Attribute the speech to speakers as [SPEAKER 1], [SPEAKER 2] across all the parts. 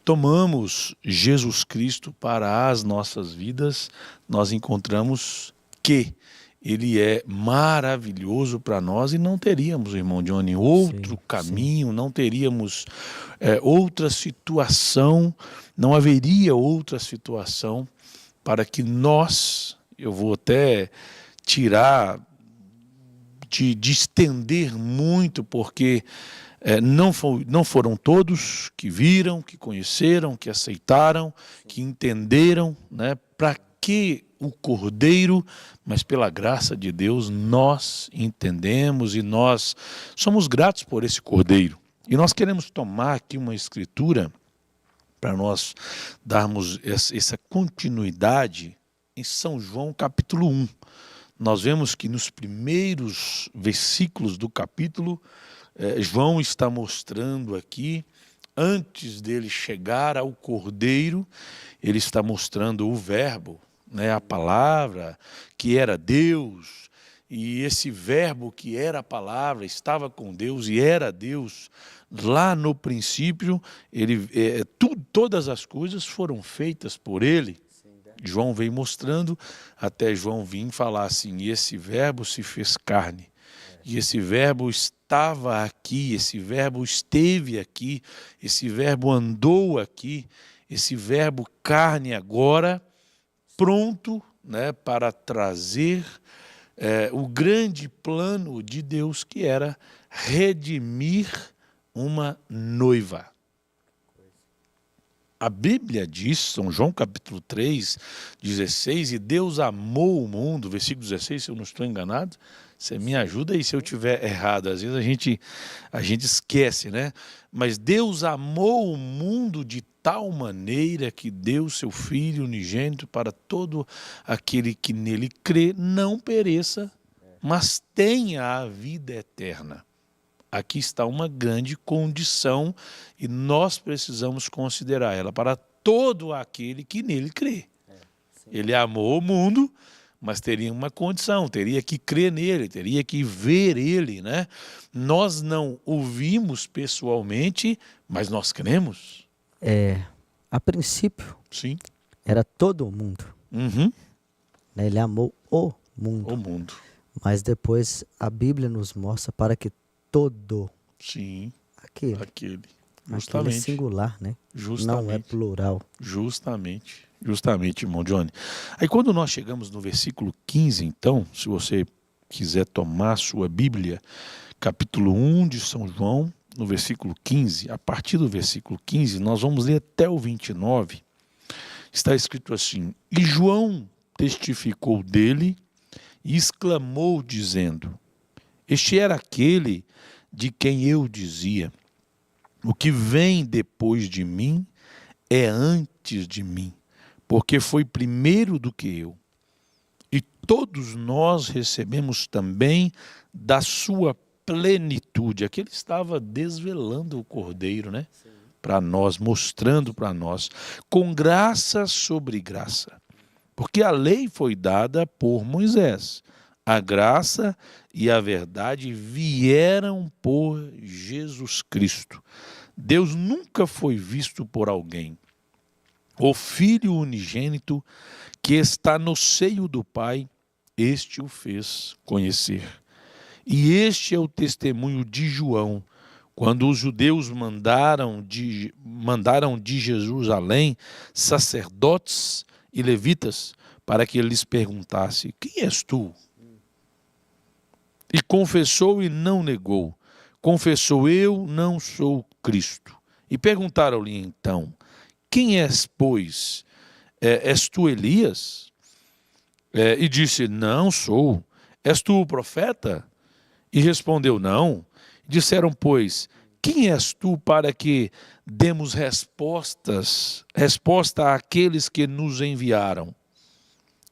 [SPEAKER 1] tomamos Jesus Cristo para as nossas vidas, nós encontramos que Ele é maravilhoso para nós e não teríamos, irmão Johnny, outro caminho, não teríamos outra situação, não haveria outra situação para que nós, eu vou até tirar de estender muito, porque não foram todos que viram, que conheceram, que aceitaram, que entenderam, né, para que o Cordeiro, mas pela graça de Deus nós entendemos e nós somos gratos por esse Cordeiro. E nós queremos tomar aqui uma escritura para nós darmos essa continuidade em São João capítulo 1. Nós vemos que nos primeiros versículos do capítulo, João está mostrando aqui, antes dele chegar ao Cordeiro, ele está mostrando o Verbo, né, a palavra que era Deus, e esse Verbo que era a palavra estava com Deus e era Deus. Lá no princípio, todas as coisas foram feitas por ele. João vem mostrando, até João vir falar assim, e esse Verbo se fez carne, e esse Verbo estava aqui, esse Verbo esteve aqui, esse Verbo andou aqui, esse Verbo carne agora, pronto, né, para trazer o grande plano de Deus, que era redimir uma noiva. A Bíblia diz, São João capítulo 3, 16, e Deus amou o mundo, versículo 16, se eu não estou enganado, você me ajuda aí se eu estiver errado, às vezes a gente esquece, né? Mas Deus amou o mundo de tal maneira que deu seu Filho unigênito para todo aquele que nele crê, não pereça, mas tenha a vida eterna. Aqui está uma grande condição e nós precisamos considerar ela para todo aquele que nele crê. Ele amou o mundo, mas teria uma condição, teria que crer nele, teria que ver ele, né? Nós não o vimos pessoalmente, mas nós cremos.
[SPEAKER 2] A princípio,
[SPEAKER 1] sim,
[SPEAKER 2] era todo o mundo.
[SPEAKER 1] Uhum.
[SPEAKER 2] Né? Ele amou o mundo.
[SPEAKER 1] O mundo.
[SPEAKER 2] Mas depois a Bíblia nos mostra para que todo
[SPEAKER 1] Sim,
[SPEAKER 2] aquele
[SPEAKER 1] justamente.
[SPEAKER 2] é singular, né?
[SPEAKER 1] Justamente.
[SPEAKER 2] Não é plural.
[SPEAKER 1] Justamente, irmão Johnny. Aí quando nós chegamos no versículo 15, então, se você quiser tomar sua Bíblia, capítulo 1 de São João, no versículo 15, a partir do versículo 15, nós vamos ler até o 29, está escrito assim, e João testificou dele e exclamou dizendo, este era aquele de quem eu dizia, o que vem depois de mim é antes de mim, porque foi primeiro do que eu. E todos nós recebemos também da sua plenitude. Aqui ele estava desvelando o Cordeiro, né? Para nós, mostrando para nós, com graça sobre graça. Porque a lei foi dada por Moisés. A graça e a verdade vieram por Jesus Cristo. Deus nunca foi visto por alguém. O Filho unigênito que está no seio do Pai, este o fez conhecer. E este é o testemunho de João, quando os judeus mandaram de Jerusalém sacerdotes e levitas para que ele lhes perguntasse, quem és tu? E confessou e não negou. Confessou, eu não sou Cristo. E perguntaram-lhe então, quem és, pois? És tu Elias? E disse, não sou. És tu o profeta? E respondeu, não. Disseram, pois, quem és tu para que demos resposta àqueles que nos enviaram?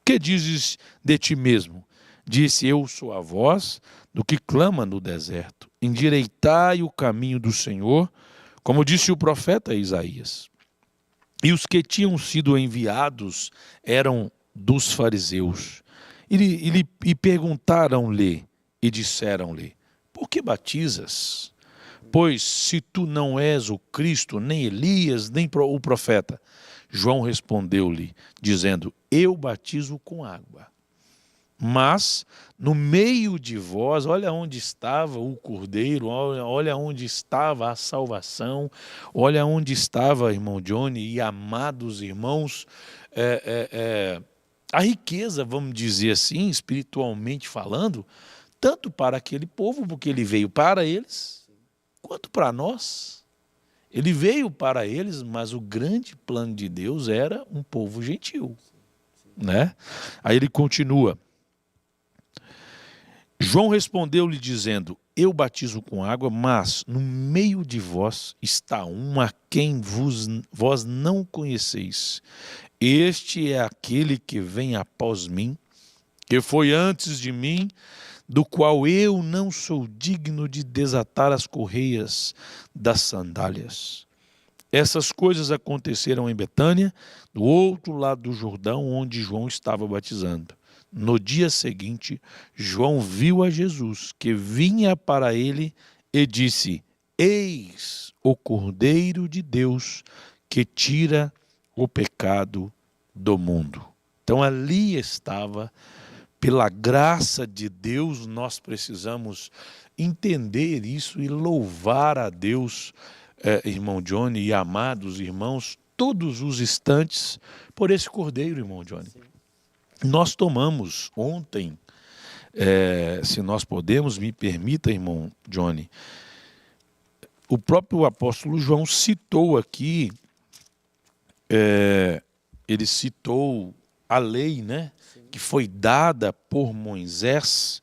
[SPEAKER 1] Que dizes de ti mesmo? Disse, eu sou a voz do que clama no deserto. Endireitai o caminho do Senhor, como disse o profeta Isaías. E os que tinham sido enviados eram dos fariseus. E perguntaram-lhe e disseram-lhe, por que batizas? Pois se tu não és o Cristo, nem Elias, nem o profeta. João respondeu-lhe, dizendo, eu batizo com água. Mas no meio de vós, olha onde estava o Cordeiro, olha onde estava a salvação, olha onde estava, irmão Johnny e amados irmãos, a riqueza, vamos dizer assim, espiritualmente falando, tanto para aquele povo, porque ele veio para eles, quanto para nós. Ele veio para eles, mas o grande plano de Deus era um povo gentil, né? Aí ele continua. João respondeu-lhe dizendo, eu batizo com água, mas no meio de vós está um a quem vós não conheceis. Este é aquele que vem após mim, que foi antes de mim, do qual eu não sou digno de desatar as correias das sandálias. Essas coisas aconteceram em Betânia, do outro lado do Jordão, onde João estava batizando. No dia seguinte, João viu a Jesus, que vinha para ele, e disse, eis o Cordeiro de Deus, que tira o pecado do mundo. Então ali estava, pela graça de Deus, nós precisamos entender isso e louvar a Deus, irmão Johnny e amados irmãos, todos os instantes, por esse Cordeiro, irmão Johnny. Sim. Nós tomamos ontem, se nós podemos, me permita, irmão Johnny, o próprio apóstolo João citou aqui, ele citou a lei, né, que foi dada por Moisés,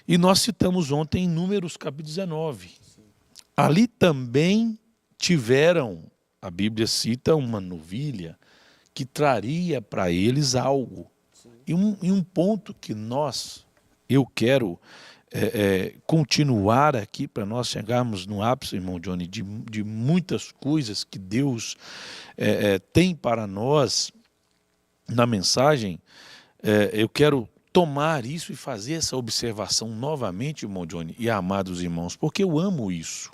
[SPEAKER 1] e nós citamos ontem em Números capítulo 19. Ali também tiveram, a Bíblia cita uma novilha, que traria para eles algo. E um ponto que eu quero continuar aqui, para nós chegarmos no ápice, irmão Johnny, de muitas coisas que Deus tem para nós na mensagem, eu quero tomar isso e fazer essa observação novamente, irmão Johnny, e amados irmãos, porque eu amo isso.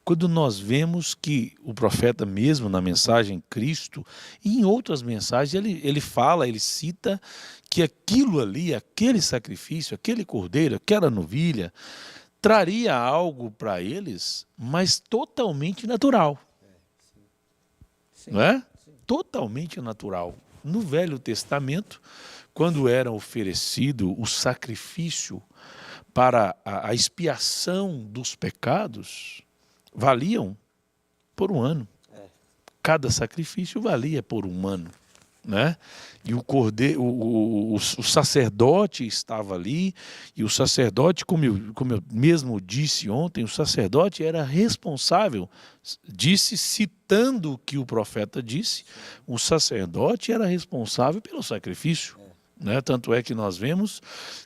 [SPEAKER 1] Quando nós vemos que o profeta mesmo, na mensagem Cristo, e em outras mensagens, ele fala, ele cita que aquilo ali, aquele sacrifício, aquele cordeiro, aquela novilha, traria algo para eles, mas totalmente natural. Sim. Não é? Sim. Totalmente natural. No Velho Testamento, quando era oferecido o sacrifício para a expiação dos pecados, valiam por um ano. Cada sacrifício valia por um ano, né? E o cordeiro, o sacerdote estava ali, e o sacerdote, como eu mesmo disse ontem, o sacerdote era responsável, disse, citando o que o profeta disse, o sacerdote era responsável pelo sacrifício. Né? Tanto é que nós vemos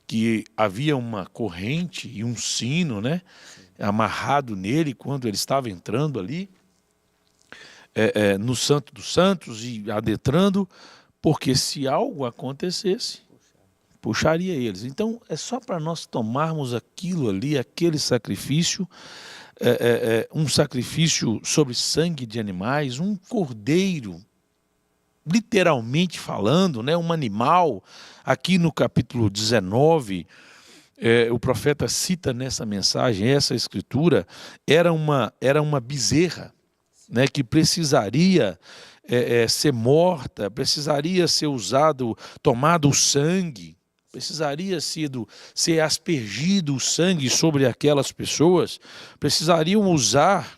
[SPEAKER 1] que havia uma corrente e um sino, né, amarrado nele quando ele estava entrando ali no Santo dos Santos e adentrando, porque se algo acontecesse, puxaria eles. Então é só para nós tomarmos aquilo ali, aquele sacrifício, um sacrifício sobre sangue de animais, um cordeiro, literalmente falando, né, um animal. Aqui no capítulo 19, o profeta cita nessa mensagem, essa escritura, era uma bezerra, né, que precisaria ser morta, precisaria ser tomado o sangue, precisaria ser aspergido o sangue sobre aquelas pessoas, precisariam usar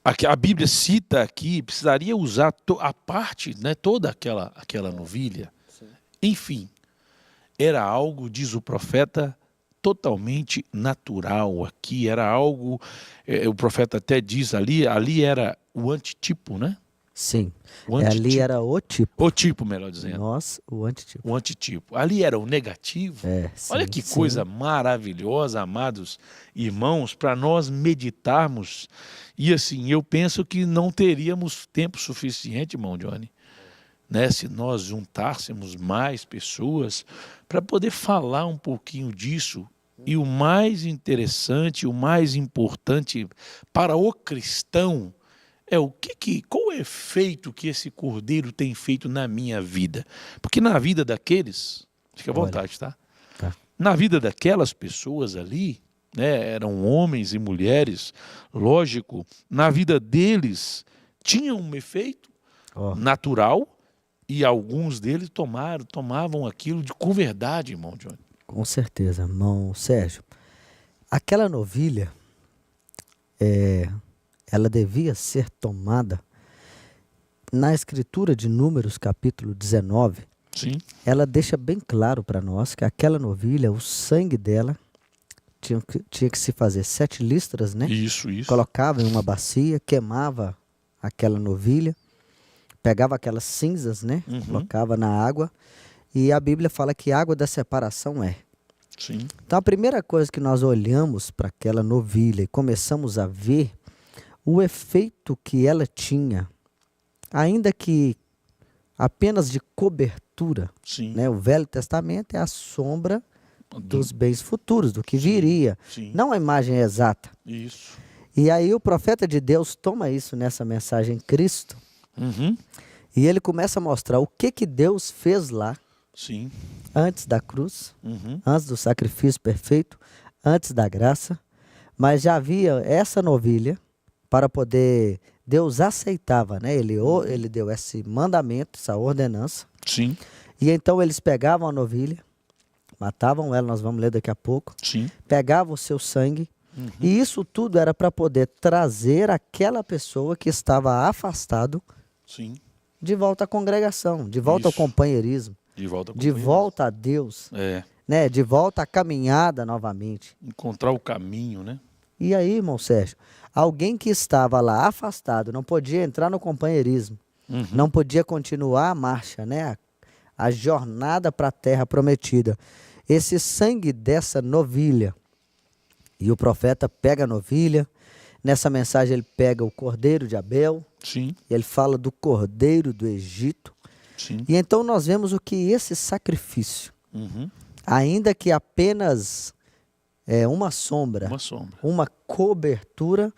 [SPEAKER 1] a Bíblia cita aqui, precisaria usar a parte, né, toda aquela novilha. Sim. Enfim, era algo, diz o profeta, totalmente natural aqui, era algo, o profeta até diz ali era o antitipo, né?
[SPEAKER 2] Sim, ali era o tipo.
[SPEAKER 1] O tipo, melhor dizendo.
[SPEAKER 2] Nossa, o antitipo.
[SPEAKER 1] O antitipo. Ali era o negativo.
[SPEAKER 2] Sim,
[SPEAKER 1] olha que coisa maravilhosa, amados irmãos, para nós meditarmos. E assim, eu penso que não teríamos tempo suficiente, irmão Johnny, né, se nós juntássemos mais pessoas para poder falar um pouquinho disso. E o mais interessante, o mais importante para o cristão é qual é o efeito que esse cordeiro tem feito na minha vida. Porque na vida daqueles, fica à vontade, tá? Na vida daquelas pessoas ali, né, eram homens e mulheres, lógico, na vida deles tinha um efeito natural e alguns deles tomavam aquilo com verdade, irmão Johnny.
[SPEAKER 2] Com certeza, irmão Sérgio. Aquela novilha, ela devia ser tomada. Na escritura de Números, capítulo 19,
[SPEAKER 1] sim,
[SPEAKER 2] ela deixa bem claro para nós que aquela novilha, o sangue dela, tinha que se fazer 7 listras, né?
[SPEAKER 1] Isso.
[SPEAKER 2] Colocava em uma bacia, queimava aquela novilha, pegava aquelas cinzas, né? Colocava na água. E a Bíblia fala que água da separação é.
[SPEAKER 1] Sim.
[SPEAKER 2] Então a primeira coisa que nós olhamos para aquela novilha e começamos a ver o efeito que ela tinha, ainda que apenas de cobertura, né? O Velho Testamento é a sombra dos bens futuros, do que viria, não a imagem exata.
[SPEAKER 1] Isso.
[SPEAKER 2] E aí o profeta de Deus toma isso nessa mensagem Cristo, e ele começa a mostrar o que Deus fez lá, antes da cruz, antes do sacrifício perfeito, antes da graça, mas já havia essa novilha para poder, Deus aceitava, né? Ele deu esse mandamento, essa ordenança.
[SPEAKER 1] Sim.
[SPEAKER 2] E então eles pegavam a novilha, matavam ela, nós vamos ler daqui a pouco.
[SPEAKER 1] Sim.
[SPEAKER 2] Pegavam o seu sangue. E isso tudo era para poder trazer aquela pessoa que estava afastado de volta à congregação, de volta ao companheirismo. De volta a Deus, né? De volta à caminhada novamente.
[SPEAKER 1] Encontrar o caminho, né?
[SPEAKER 2] E aí, irmão Sérgio, alguém que estava lá afastado, não podia entrar no companheirismo, não podia continuar a marcha, né? A jornada para a terra prometida. Esse sangue dessa novilha, e o profeta pega a novilha, nessa mensagem ele pega o cordeiro de Abel, e ele fala do cordeiro do Egito. E então nós vemos o que esse sacrifício, ainda que apenas uma sombra, uma cobertura,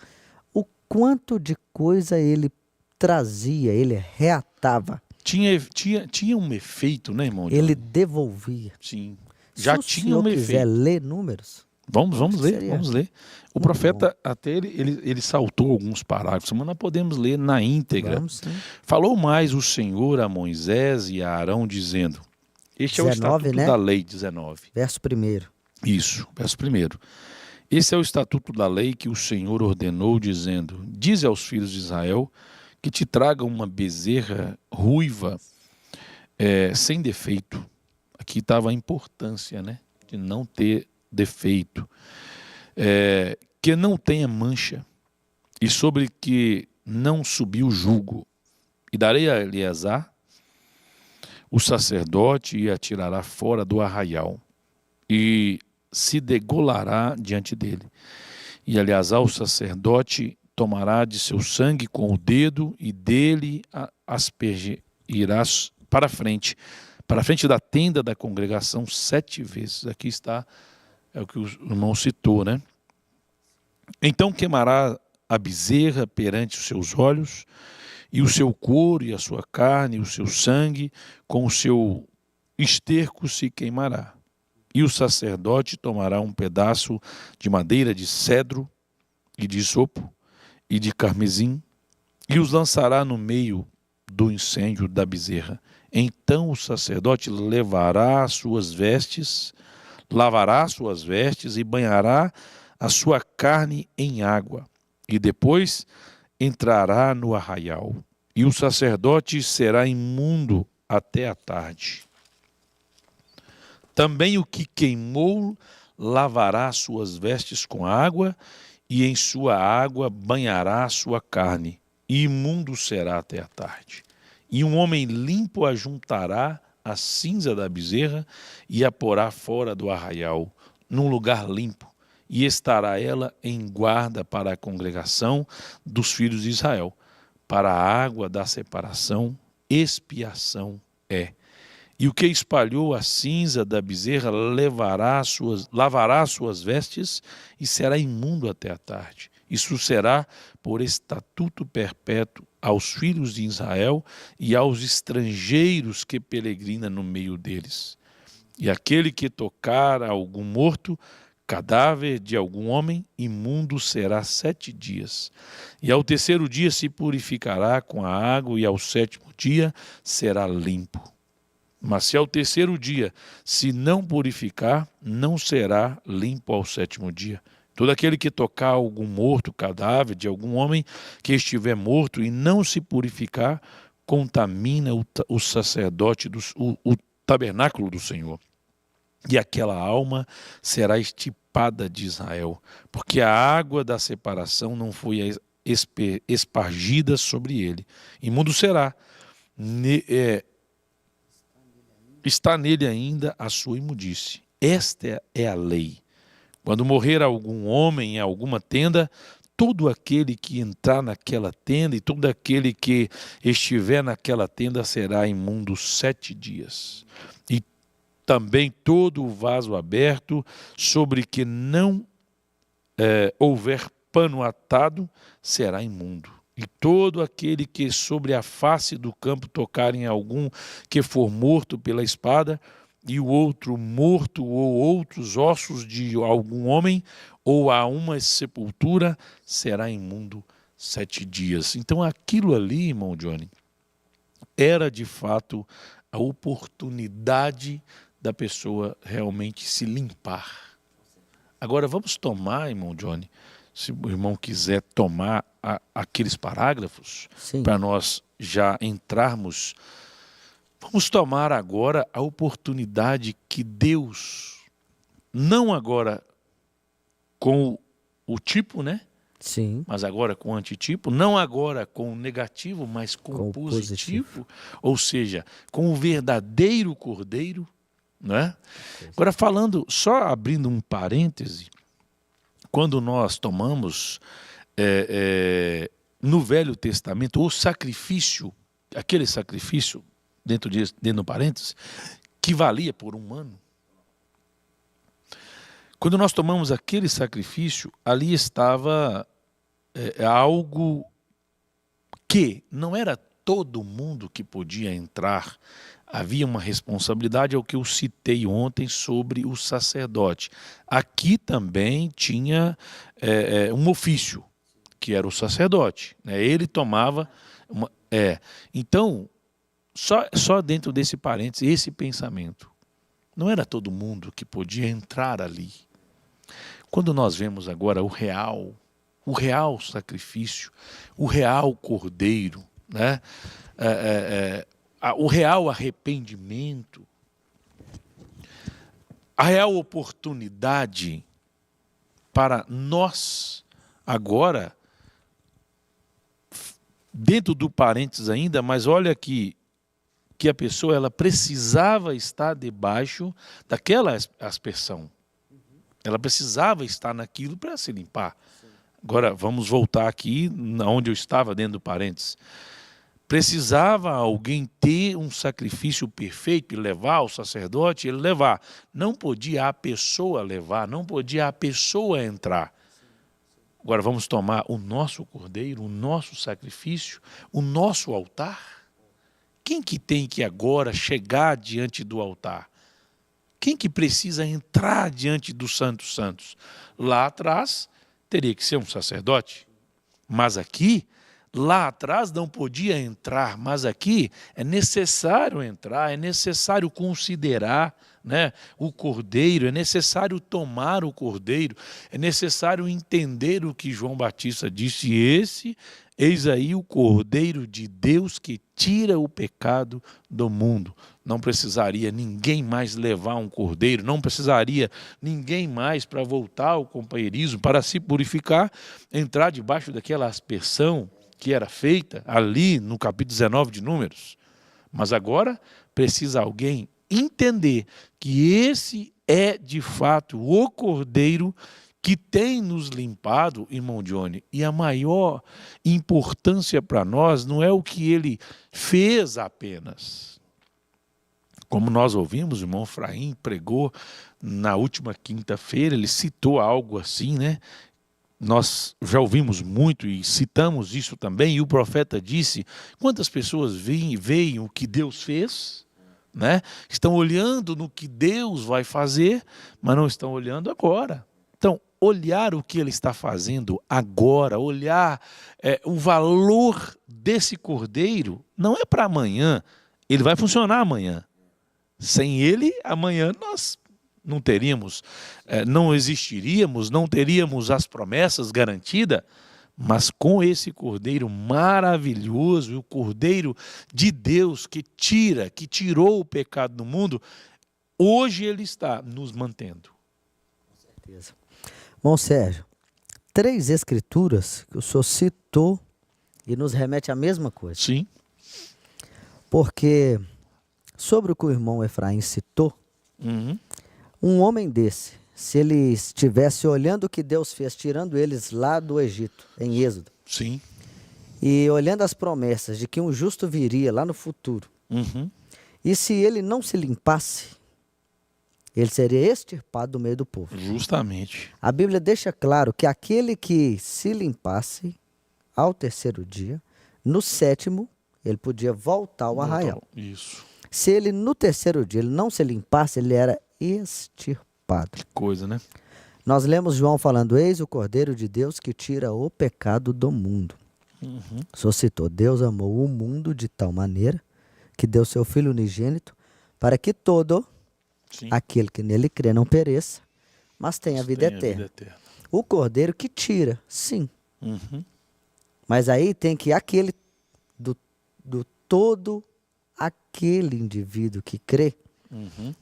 [SPEAKER 2] o quanto de coisa ele trazia, ele reatava.
[SPEAKER 1] Tinha um efeito, né, irmão?
[SPEAKER 2] Ele devolvia.
[SPEAKER 1] Sim.
[SPEAKER 2] Já tinha um efeito. Se quiser ler Números,
[SPEAKER 1] vamos ler. O profeta até ele saltou alguns parágrafos, mas nós podemos ler na íntegra. Falou mais o Senhor a Moisés e a Arão, dizendo, este 19, é o estatuto, né? Da lei, 19.
[SPEAKER 2] Verso 1.
[SPEAKER 1] Isso, verso 1. Esse é o estatuto da lei que o Senhor ordenou, dizendo, dize aos filhos de Israel que te tragam uma bezerra ruiva, sem defeito. Aqui estava a importância, né, de não ter defeito. Que não tenha mancha, e sobre que não subiu jugo. E darei a Eleazar, o sacerdote, e a tirará fora do arraial, e se degolará diante dele. E Eleazar, o sacerdote, tomará de seu sangue com o dedo, e dele aspergirá para a frente da tenda da congregação 7 vezes. Aqui está, é o que o irmão citou, né? Então queimará a bezerra perante os seus olhos, e o seu couro, e a sua carne, e o seu sangue, com o seu esterco se queimará. E o sacerdote tomará um pedaço de madeira de cedro, e de isopo, e de carmesim, e os lançará no meio do incêndio da bezerra. Então o sacerdote lavará suas vestes e banhará a sua carne em água, e depois entrará no arraial, e o sacerdote será imundo até a tarde. Também o que queimou lavará suas vestes com água, e em sua água banhará a sua carne, e imundo será até a tarde. E um homem limpo ajuntará a cinza da bezerra e a porá fora do arraial, num lugar limpo, e estará ela em guarda para a congregação dos filhos de Israel, para a água da separação expiação é. E o que espalhou a cinza da bezerra lavará suas vestes e será imundo até a tarde. Isso será por estatuto perpétuo aos filhos de Israel e aos estrangeiros que peregrinam no meio deles. E aquele que tocar a algum morto, cadáver de algum homem, imundo será 7 dias. E ao terceiro dia se purificará com a água, e ao sétimo dia será limpo. Mas se ao terceiro dia se não purificar, não será limpo ao sétimo dia. Todo aquele que tocar algum morto, cadáver de algum homem que estiver morto e não se purificar, contamina o sacerdote, o tabernáculo do Senhor. E aquela alma será extirpada de Israel, porque a água da separação não foi espargida sobre ele. Imundo será. Está nele ainda a sua imundície. Esta é a lei. Quando morrer algum homem em alguma tenda, todo aquele que entrar naquela tenda e todo aquele que estiver naquela tenda será imundo 7 dias. E também todo o vaso aberto, sobre que não houver pano atado, será imundo. E todo aquele que sobre a face do campo tocar em algum que for morto pela espada, e o outro morto ou outros ossos de algum homem, ou a uma sepultura, será imundo 7 dias. Então aquilo ali, irmão Johnny, era de fato a oportunidade da pessoa realmente se limpar. Agora vamos tomar, irmão Johnny, se o irmão quiser tomar aqueles parágrafos, para nós já entrarmos. Vamos tomar agora a oportunidade que Deus, não agora com o tipo, né?
[SPEAKER 2] Sim.
[SPEAKER 1] Mas agora com o antitipo, não agora com o negativo, mas com o positivo. Ou seja, com o verdadeiro cordeiro, né? Agora falando, só abrindo um parêntese, quando nós tomamos no Velho Testamento o sacrifício, aquele sacrifício, dentro do parênteses, que valia por um ano. Quando nós tomamos aquele sacrifício, ali estava algo que não era todo mundo que podia entrar. Havia uma responsabilidade, é o que eu citei ontem sobre o sacerdote. Aqui também tinha um ofício, que era o sacerdote, né? Ele tomava então, só dentro desse parênteses, esse pensamento. Não era todo mundo que podia entrar ali. Quando nós vemos agora o real sacrifício, o real cordeiro, né? O real arrependimento, a real oportunidade para nós agora, dentro do parênteses ainda, mas olha que a pessoa ela precisava estar debaixo daquela aspersão. Ela precisava estar naquilo para se limpar. Agora, vamos voltar aqui onde eu estava, dentro do parênteses. Precisava alguém ter um sacrifício perfeito e levar o sacerdote, ele levar. Não podia a pessoa levar, não podia a pessoa entrar. Agora vamos tomar o nosso cordeiro, o nosso sacrifício, o nosso altar. Quem que tem que agora chegar diante do altar? Quem que precisa entrar diante do Santos Santos? Lá atrás teria que ser um sacerdote. Mas aqui, lá atrás não podia entrar, mas aqui é necessário entrar, é necessário considerar, né, o cordeiro, é necessário tomar o cordeiro, é necessário entender o que João Batista disse. Eis aí o cordeiro de Deus que tira o pecado do mundo. Não precisaria ninguém mais levar um cordeiro, não precisaria ninguém mais para voltar ao companheirismo, para se purificar, entrar debaixo daquela aspersão que era feita ali no capítulo 19 de Números. Mas agora precisa alguém entender que esse é de fato o cordeiro que tem nos limpado, irmão Johnny, e a maior importância para nós não é o que ele fez apenas. Como nós ouvimos, o irmão Efraim pregou na última quinta-feira, ele citou algo assim, né? Nós já ouvimos muito e citamos isso também, e o profeta disse, quantas pessoas veem o que Deus fez, né? Estão olhando no que Deus vai fazer, mas não estão olhando agora. Então, olhar o que ele está fazendo agora, olhar o valor desse cordeiro, não é para amanhã, ele vai funcionar amanhã. Sem ele, amanhã nós não teríamos, não existiríamos, não teríamos as promessas garantidas, mas com esse cordeiro maravilhoso, o cordeiro de Deus que tirou o pecado do mundo, hoje ele está nos mantendo.
[SPEAKER 2] Com certeza. Bom, Sérgio, 3 escrituras que o senhor citou e nos remete à mesma coisa.
[SPEAKER 1] Sim.
[SPEAKER 2] Porque sobre o que o irmão Efraim citou, um homem desse, se ele estivesse olhando o que Deus fez, tirando eles lá do Egito, em Êxodo,
[SPEAKER 1] Sim.
[SPEAKER 2] e olhando as promessas de que um justo viria lá no futuro, e se ele não se limpasse, ele seria extirpado do meio do povo.
[SPEAKER 1] Justamente.
[SPEAKER 2] A Bíblia deixa claro que aquele que se limpasse ao 3º dia, no 7º, ele podia voltar ao arraial.
[SPEAKER 1] Isso.
[SPEAKER 2] Se ele no 3º dia ele não se limpasse, ele era extirpado.
[SPEAKER 1] Que coisa, né?
[SPEAKER 2] Nós lemos João falando, eis o Cordeiro de Deus que tira o pecado do mundo. Só citou, Deus amou o mundo de tal maneira que deu seu Filho unigênito para que todo aquele que nele crê não pereça, mas tenha a vida eterna. O Cordeiro que tira, sim. Mas aí tem que aquele do todo aquele indivíduo que crê.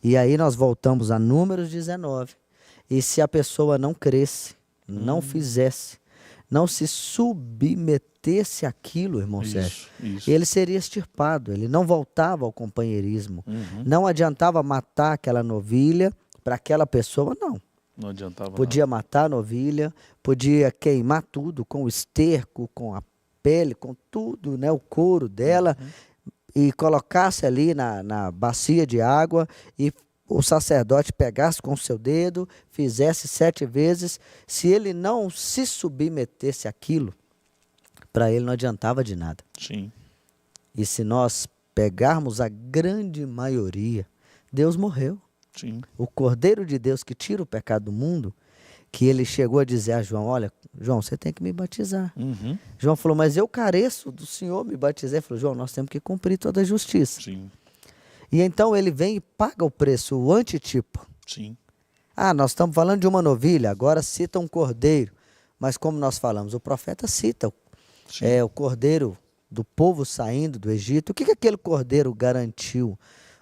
[SPEAKER 2] E aí nós voltamos a Números 19. E se a pessoa não cresce, não fizesse, não se submetesse àquilo, irmão Sérgio, ele seria extirpado, ele não voltava ao companheirismo. Não adiantava matar aquela novilha para aquela pessoa, não.
[SPEAKER 1] Não adiantava
[SPEAKER 2] Podia matar a novilha, podia queimar tudo com o esterco, com a pele, com tudo, né, o couro dela, e colocasse ali na bacia de água e o sacerdote pegasse com o seu dedo, fizesse 7 vezes. Se ele não se submetesse àquilo, para ele não adiantava de nada.
[SPEAKER 1] Sim.
[SPEAKER 2] E se nós pegarmos a grande maioria, Deus morreu.
[SPEAKER 1] Sim.
[SPEAKER 2] O Cordeiro de Deus que tira o pecado do mundo, que ele chegou a dizer a João, olha, João, você tem que me batizar. João falou, mas eu careço do Senhor me batizar. Ele falou, João, nós temos que cumprir toda a justiça.
[SPEAKER 1] Sim.
[SPEAKER 2] E então ele vem e paga o preço, o antitipo.
[SPEAKER 1] Sim.
[SPEAKER 2] Ah, nós estamos falando de uma novilha, agora cita um cordeiro. Mas como nós falamos, o profeta cita o cordeiro do povo saindo do Egito. O que aquele cordeiro garantiu?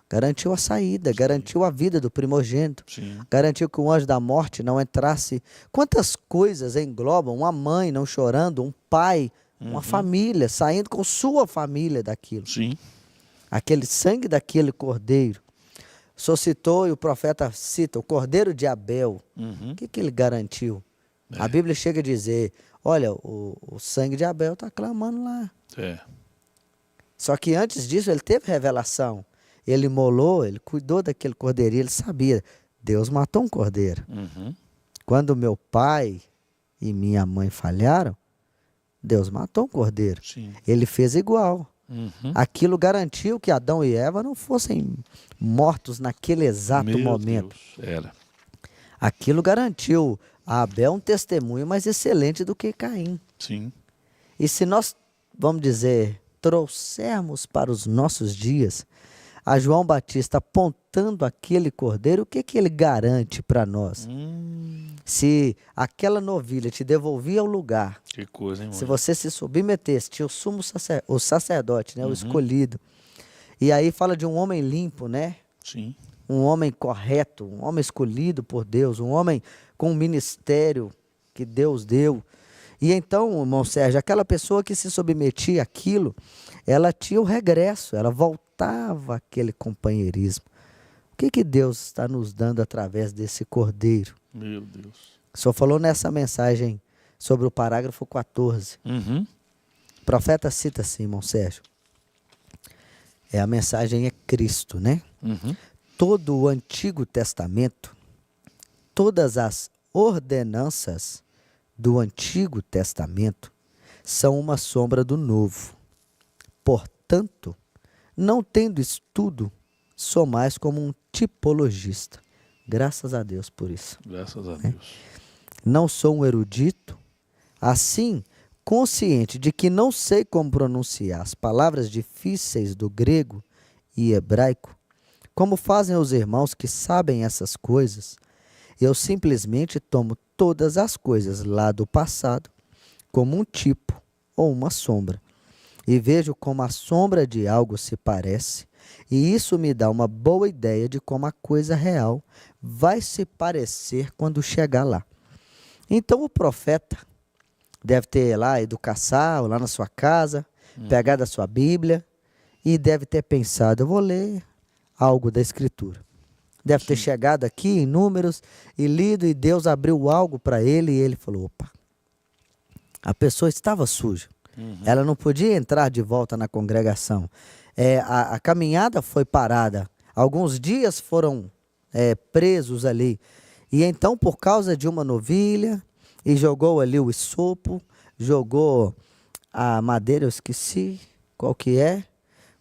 [SPEAKER 2] Garantiu a saída, garantiu a vida do primogênito, garantiu que o anjo da morte não entrasse. Quantas coisas englobam uma mãe não chorando, um pai, uma família, saindo com sua família daquilo.
[SPEAKER 1] Sim.
[SPEAKER 2] Aquele sangue daquele cordeiro. Só citou, e o profeta cita, o cordeiro de Abel. O que ele garantiu? A Bíblia chega a dizer, olha, o sangue de Abel está clamando lá. Só que antes disso ele teve revelação. Ele imolou, ele cuidou daquele cordeirinho, ele sabia, Deus matou um cordeiro. Quando meu pai e minha mãe falharam, Deus matou um cordeiro. Ele fez igual. Aquilo garantiu que Adão e Eva não fossem mortos naquele exato momento. Aquilo garantiu a Abel um testemunho mais excelente do que Caim. E se nós, vamos dizer, trouxermos para os nossos dias a João Batista apontando aquele cordeiro, o que ele garante para nós? Se aquela novilha te devolvia ao lugar,
[SPEAKER 1] que coisa, hein,
[SPEAKER 2] se você se submetesse, tinha o sacerdote, né, o escolhido. E aí fala de um homem limpo, né? Um homem correto, um homem escolhido por Deus, um homem com um ministério que Deus deu. E então, irmão Sérgio, aquela pessoa que se submetia àquilo, ela tinha o regresso, ela voltava àquele companheirismo. O que Deus está nos dando através desse cordeiro?
[SPEAKER 1] Meu Deus.
[SPEAKER 2] O senhor falou nessa mensagem sobre o parágrafo 14.
[SPEAKER 1] Uhum.
[SPEAKER 2] O profeta cita assim, irmão Sérgio. A mensagem é Cristo, né?
[SPEAKER 1] Uhum.
[SPEAKER 2] Todo o Antigo Testamento, todas as ordenanças do Antigo Testamento são uma sombra do Novo. Portanto, não tendo estudo, sou mais como um tipologista. Graças a Deus por isso.
[SPEAKER 1] Graças a Deus.
[SPEAKER 2] Não sou um erudito, assim, consciente de que não sei como pronunciar as palavras difíceis do grego e hebraico, como fazem os irmãos que sabem essas coisas, eu simplesmente tomo todas as coisas lá do passado como um tipo ou uma sombra, e vejo como a sombra de algo se parece, e isso me dá uma boa ideia de como a coisa real vai se parecer quando chegar lá. Então o profeta deve ter lá ido caçar, ou lá na sua casa, pegado a sua Bíblia, e deve ter pensado, eu vou ler algo da Escritura. Deve ter chegado aqui em Números e lido, e Deus abriu algo para ele, e ele falou, opa, a pessoa estava suja. Ela não podia entrar de volta na congregação. A caminhada foi parada. Alguns dias foram presos ali. E então, por causa de uma novilha, e jogou ali o isopo, jogou a madeira, eu esqueci qual que é,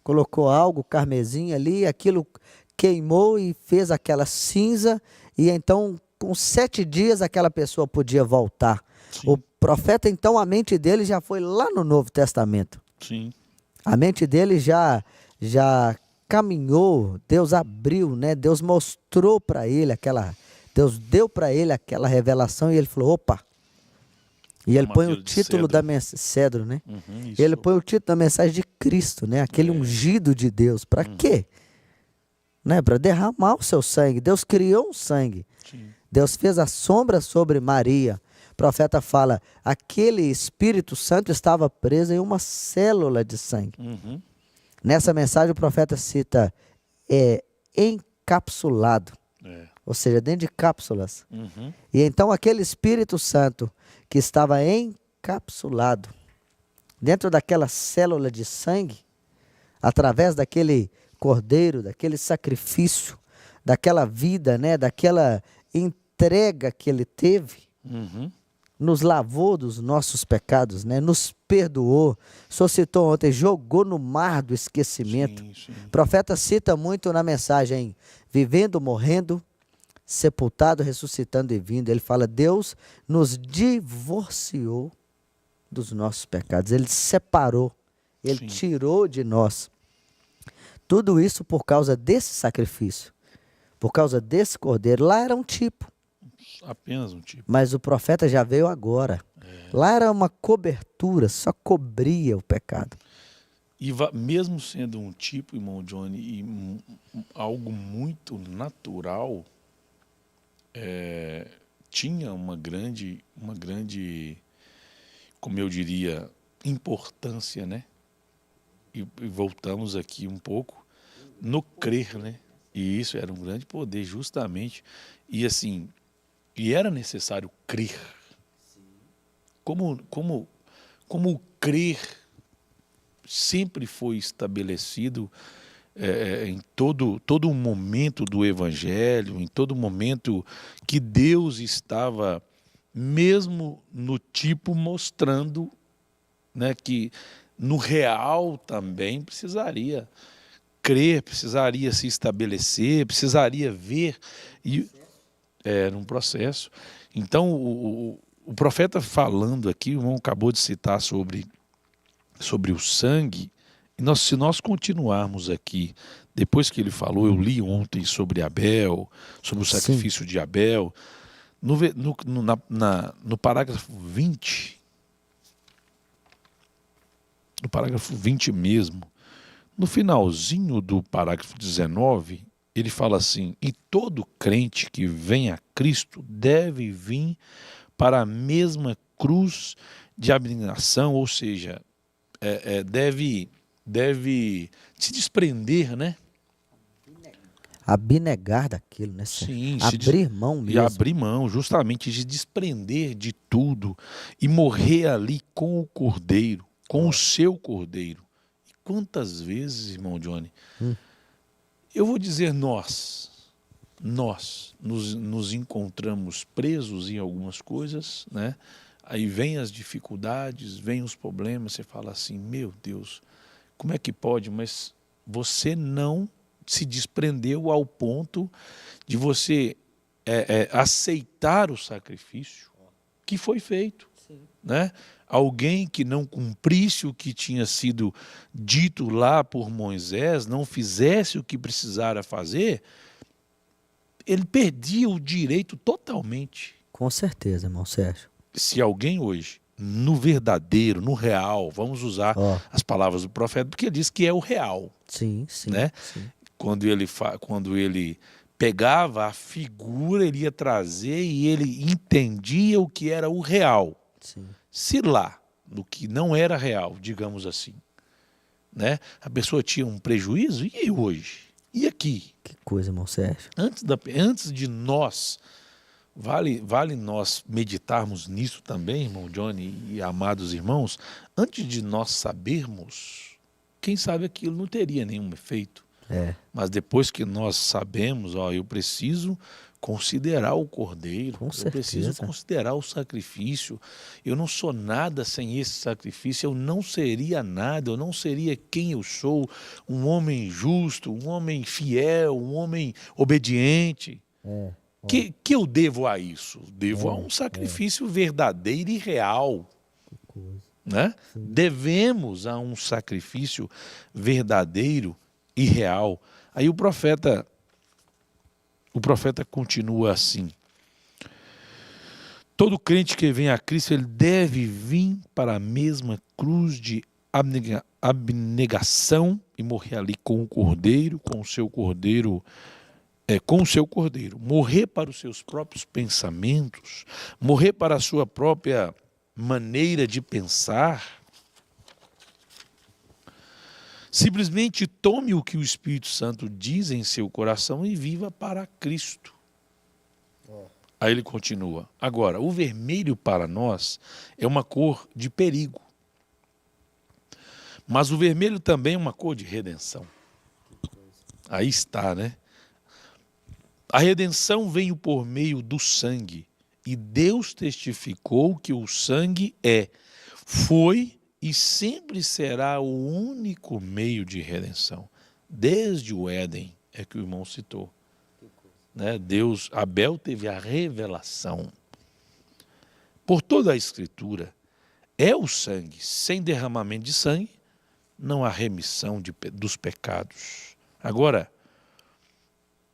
[SPEAKER 2] colocou algo carmesim ali, aquilo queimou e fez aquela cinza, e então, com 7 dias, aquela pessoa podia voltar.
[SPEAKER 1] Sim.
[SPEAKER 2] O profeta, então, a mente dele já foi lá no Novo Testamento.
[SPEAKER 1] Sim.
[SPEAKER 2] A mente dele já caminhou, Deus abriu, né? Deus mostrou para ele Deus deu para ele aquela revelação, e ele falou, opa. E ele põe o título da mensagem, cedro, né? Ele põe o título da mensagem de Cristo, né? Aquele ungido de Deus. Para quê? Né? Para derramar o seu sangue. Deus criou um sangue.
[SPEAKER 1] Sim.
[SPEAKER 2] Deus fez a sombra sobre Maria. O profeta fala, aquele Espírito Santo estava preso em uma célula de sangue. Nessa mensagem o profeta cita encapsulado. Ou seja, dentro de cápsulas. E então aquele Espírito Santo que estava encapsulado dentro daquela célula de sangue, através daquele cordeiro, daquele sacrifício, daquela vida, né, daquela entrega que ele teve, nos lavou dos nossos pecados, né, nos perdoou. O senhor citou ontem, jogou no mar do esquecimento.
[SPEAKER 1] Sim.
[SPEAKER 2] O profeta cita muito na mensagem, vivendo, morrendo, sepultado, ressuscitando e vindo. Ele fala, Deus nos divorciou dos nossos pecados. Ele separou, ele tirou de nós. Tudo isso por causa desse sacrifício, por causa desse cordeiro. Lá era um tipo.
[SPEAKER 1] Apenas um tipo.
[SPEAKER 2] Mas o profeta já veio agora. Lá era uma cobertura, só cobria o pecado.
[SPEAKER 1] E mesmo sendo um tipo, irmão Johnny, e algo muito natural, tinha uma grande, como eu diria, importância, né? E voltamos aqui um pouco no crer, né? E isso era um grande poder, justamente. E assim, e era necessário crer. Como o crer sempre foi estabelecido em todo o momento do Evangelho, em todo momento que Deus estava, mesmo no tipo, mostrando, né, que no real também precisaria crer, precisaria se estabelecer, precisaria ver, e era um processo. Então, o profeta falando aqui, o irmão acabou de citar sobre o sangue, e se nós continuarmos aqui, depois que ele falou, eu li ontem sobre Abel, sobre o sacrifício de Abel, no parágrafo 20, no parágrafo 20 mesmo, no finalzinho do parágrafo 19, ele fala assim, e todo crente que vem a Cristo deve vir para a mesma cruz de abnegação, ou seja, deve se desprender, né?
[SPEAKER 2] abnegar daquilo, né, Sérgio?
[SPEAKER 1] Sim,
[SPEAKER 2] Abrir mão
[SPEAKER 1] e
[SPEAKER 2] mesmo.
[SPEAKER 1] abrir mão, justamente de desprender de tudo e morrer ali com o cordeiro, com o seu cordeiro. E quantas vezes, irmão Johnny,
[SPEAKER 2] Hum.
[SPEAKER 1] eu vou dizer nós nos encontramos presos em algumas coisas, né? Aí vem as dificuldades, vem os problemas, você fala assim, meu Deus, como é que pode? Mas você não se desprendeu ao ponto de você aceitar o sacrifício que foi feito, né? Alguém que não cumprisse o que tinha sido dito lá por Moisés, não fizesse o que precisara fazer, ele perdia o direito totalmente.
[SPEAKER 2] Com certeza, irmão Sérgio.
[SPEAKER 1] Se alguém hoje, no verdadeiro, no real, vamos usar
[SPEAKER 2] Ó,
[SPEAKER 1] as palavras do profeta, porque ele diz que é o real,
[SPEAKER 2] sim, sim,
[SPEAKER 1] né?
[SPEAKER 2] sim.
[SPEAKER 1] Quando ele pegava a figura, ele ia trazer e ele entendia o que era o real.
[SPEAKER 2] Sim.
[SPEAKER 1] Se lá, no que não era real, digamos assim, né? A pessoa tinha um prejuízo, e hoje? E aqui?
[SPEAKER 2] Que coisa, irmão Sérgio.
[SPEAKER 1] Antes de nós, vale nós meditarmos nisso também, irmão Johnny e amados irmãos, antes de nós sabermos, quem sabe aquilo não teria nenhum efeito.
[SPEAKER 2] É,
[SPEAKER 1] Mas depois que nós sabemos, ó, eu preciso considerar o cordeiro,
[SPEAKER 2] com
[SPEAKER 1] eu preciso
[SPEAKER 2] certeza.
[SPEAKER 1] considerar o sacrifício. Eu não sou nada sem esse sacrifício, eu não seria nada, eu não seria quem eu sou, um homem justo, um homem fiel, um homem obediente.
[SPEAKER 2] É,
[SPEAKER 1] Que eu devo a isso? Devo a um sacrifício verdadeiro e real,
[SPEAKER 2] que coisa.
[SPEAKER 1] né? Devemos a um sacrifício verdadeiro e real. Aí o profeta continua assim: todo crente que vem a Cristo, ele deve vir para a mesma cruz de abnegação e morrer ali com o cordeiro, com o seu cordeiro, morrer para os seus próprios pensamentos, morrer para a sua própria maneira de pensar. Simplesmente tome o que o Espírito Santo diz em seu coração e viva para Cristo. Aí ele continua. Agora, o vermelho para nós é uma cor de perigo. Mas o vermelho também é uma cor de redenção. Aí está, né? A redenção veio por meio do sangue. E Deus testificou que o sangue foi e sempre será o único meio de redenção. Desde o Éden, é que o irmão citou, né? Abel teve a revelação. Por toda a Escritura, é o sangue. Sem derramamento de sangue, não há remissão dos pecados. Agora,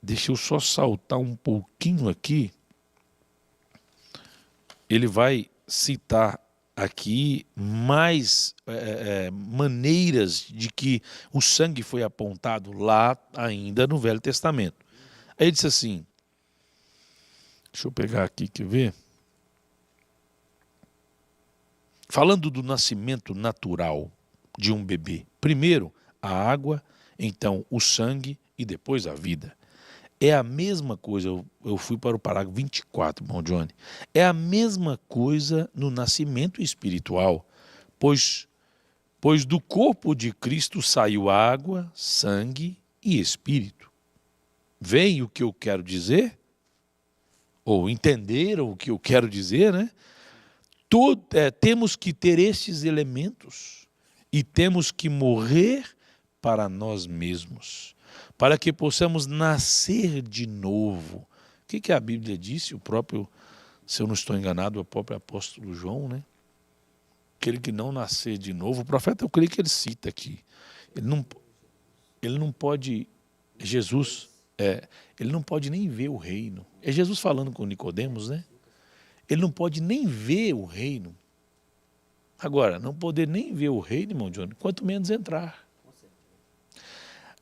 [SPEAKER 1] deixa eu só saltar um pouquinho aqui. Ele vai citar aqui mais maneiras de que o sangue foi apontado lá ainda no Velho Testamento. Aí ele disse assim, deixa eu pegar aqui, quer ver? Falando do nascimento natural de um bebê. Primeiro a água, então o sangue e depois a vida. É a mesma coisa, eu fui para o parágrafo 24, irmão Johnny. É a mesma coisa no nascimento espiritual, pois do corpo de Cristo saiu água, sangue e espírito. Vem o que eu quero dizer? Ou entenderam o que eu quero dizer, né? Temos que ter esses elementos e temos que morrer para nós mesmos, para que possamos nascer de novo. O que a Bíblia disse? O próprio, se eu não estou enganado, o próprio apóstolo João, né? Aquele que não nascer de novo, o profeta, eu creio que ele cita aqui. Ele não pode, Jesus, ele não pode nem ver o reino. É Jesus falando com Nicodemos, né? Ele não pode nem ver o reino. Agora, não poder nem ver o reino, irmão Johnny, quanto menos entrar.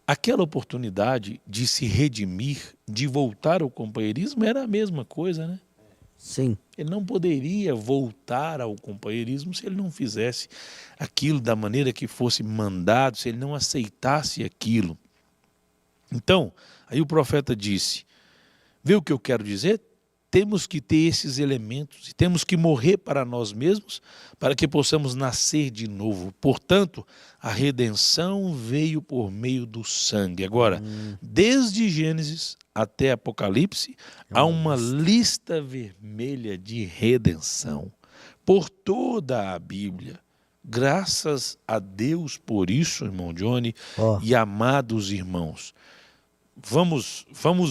[SPEAKER 1] Aquela oportunidade de se redimir, de voltar ao companheirismo, era a mesma coisa, né?
[SPEAKER 2] Sim.
[SPEAKER 1] Ele não poderia voltar ao companheirismo se ele não fizesse aquilo da maneira que fosse mandado, se ele não aceitasse aquilo. Então, aí o profeta disse, vê o que eu quero dizer? Temos que ter esses elementos, e temos que morrer para nós mesmos, para que possamos nascer de novo. Portanto, a redenção veio por meio do sangue. Agora, desde Gênesis até Apocalipse, há uma lista vermelha de redenção. Por toda a Bíblia. Graças a Deus por isso, irmão Johnny, e amados irmãos. Vamos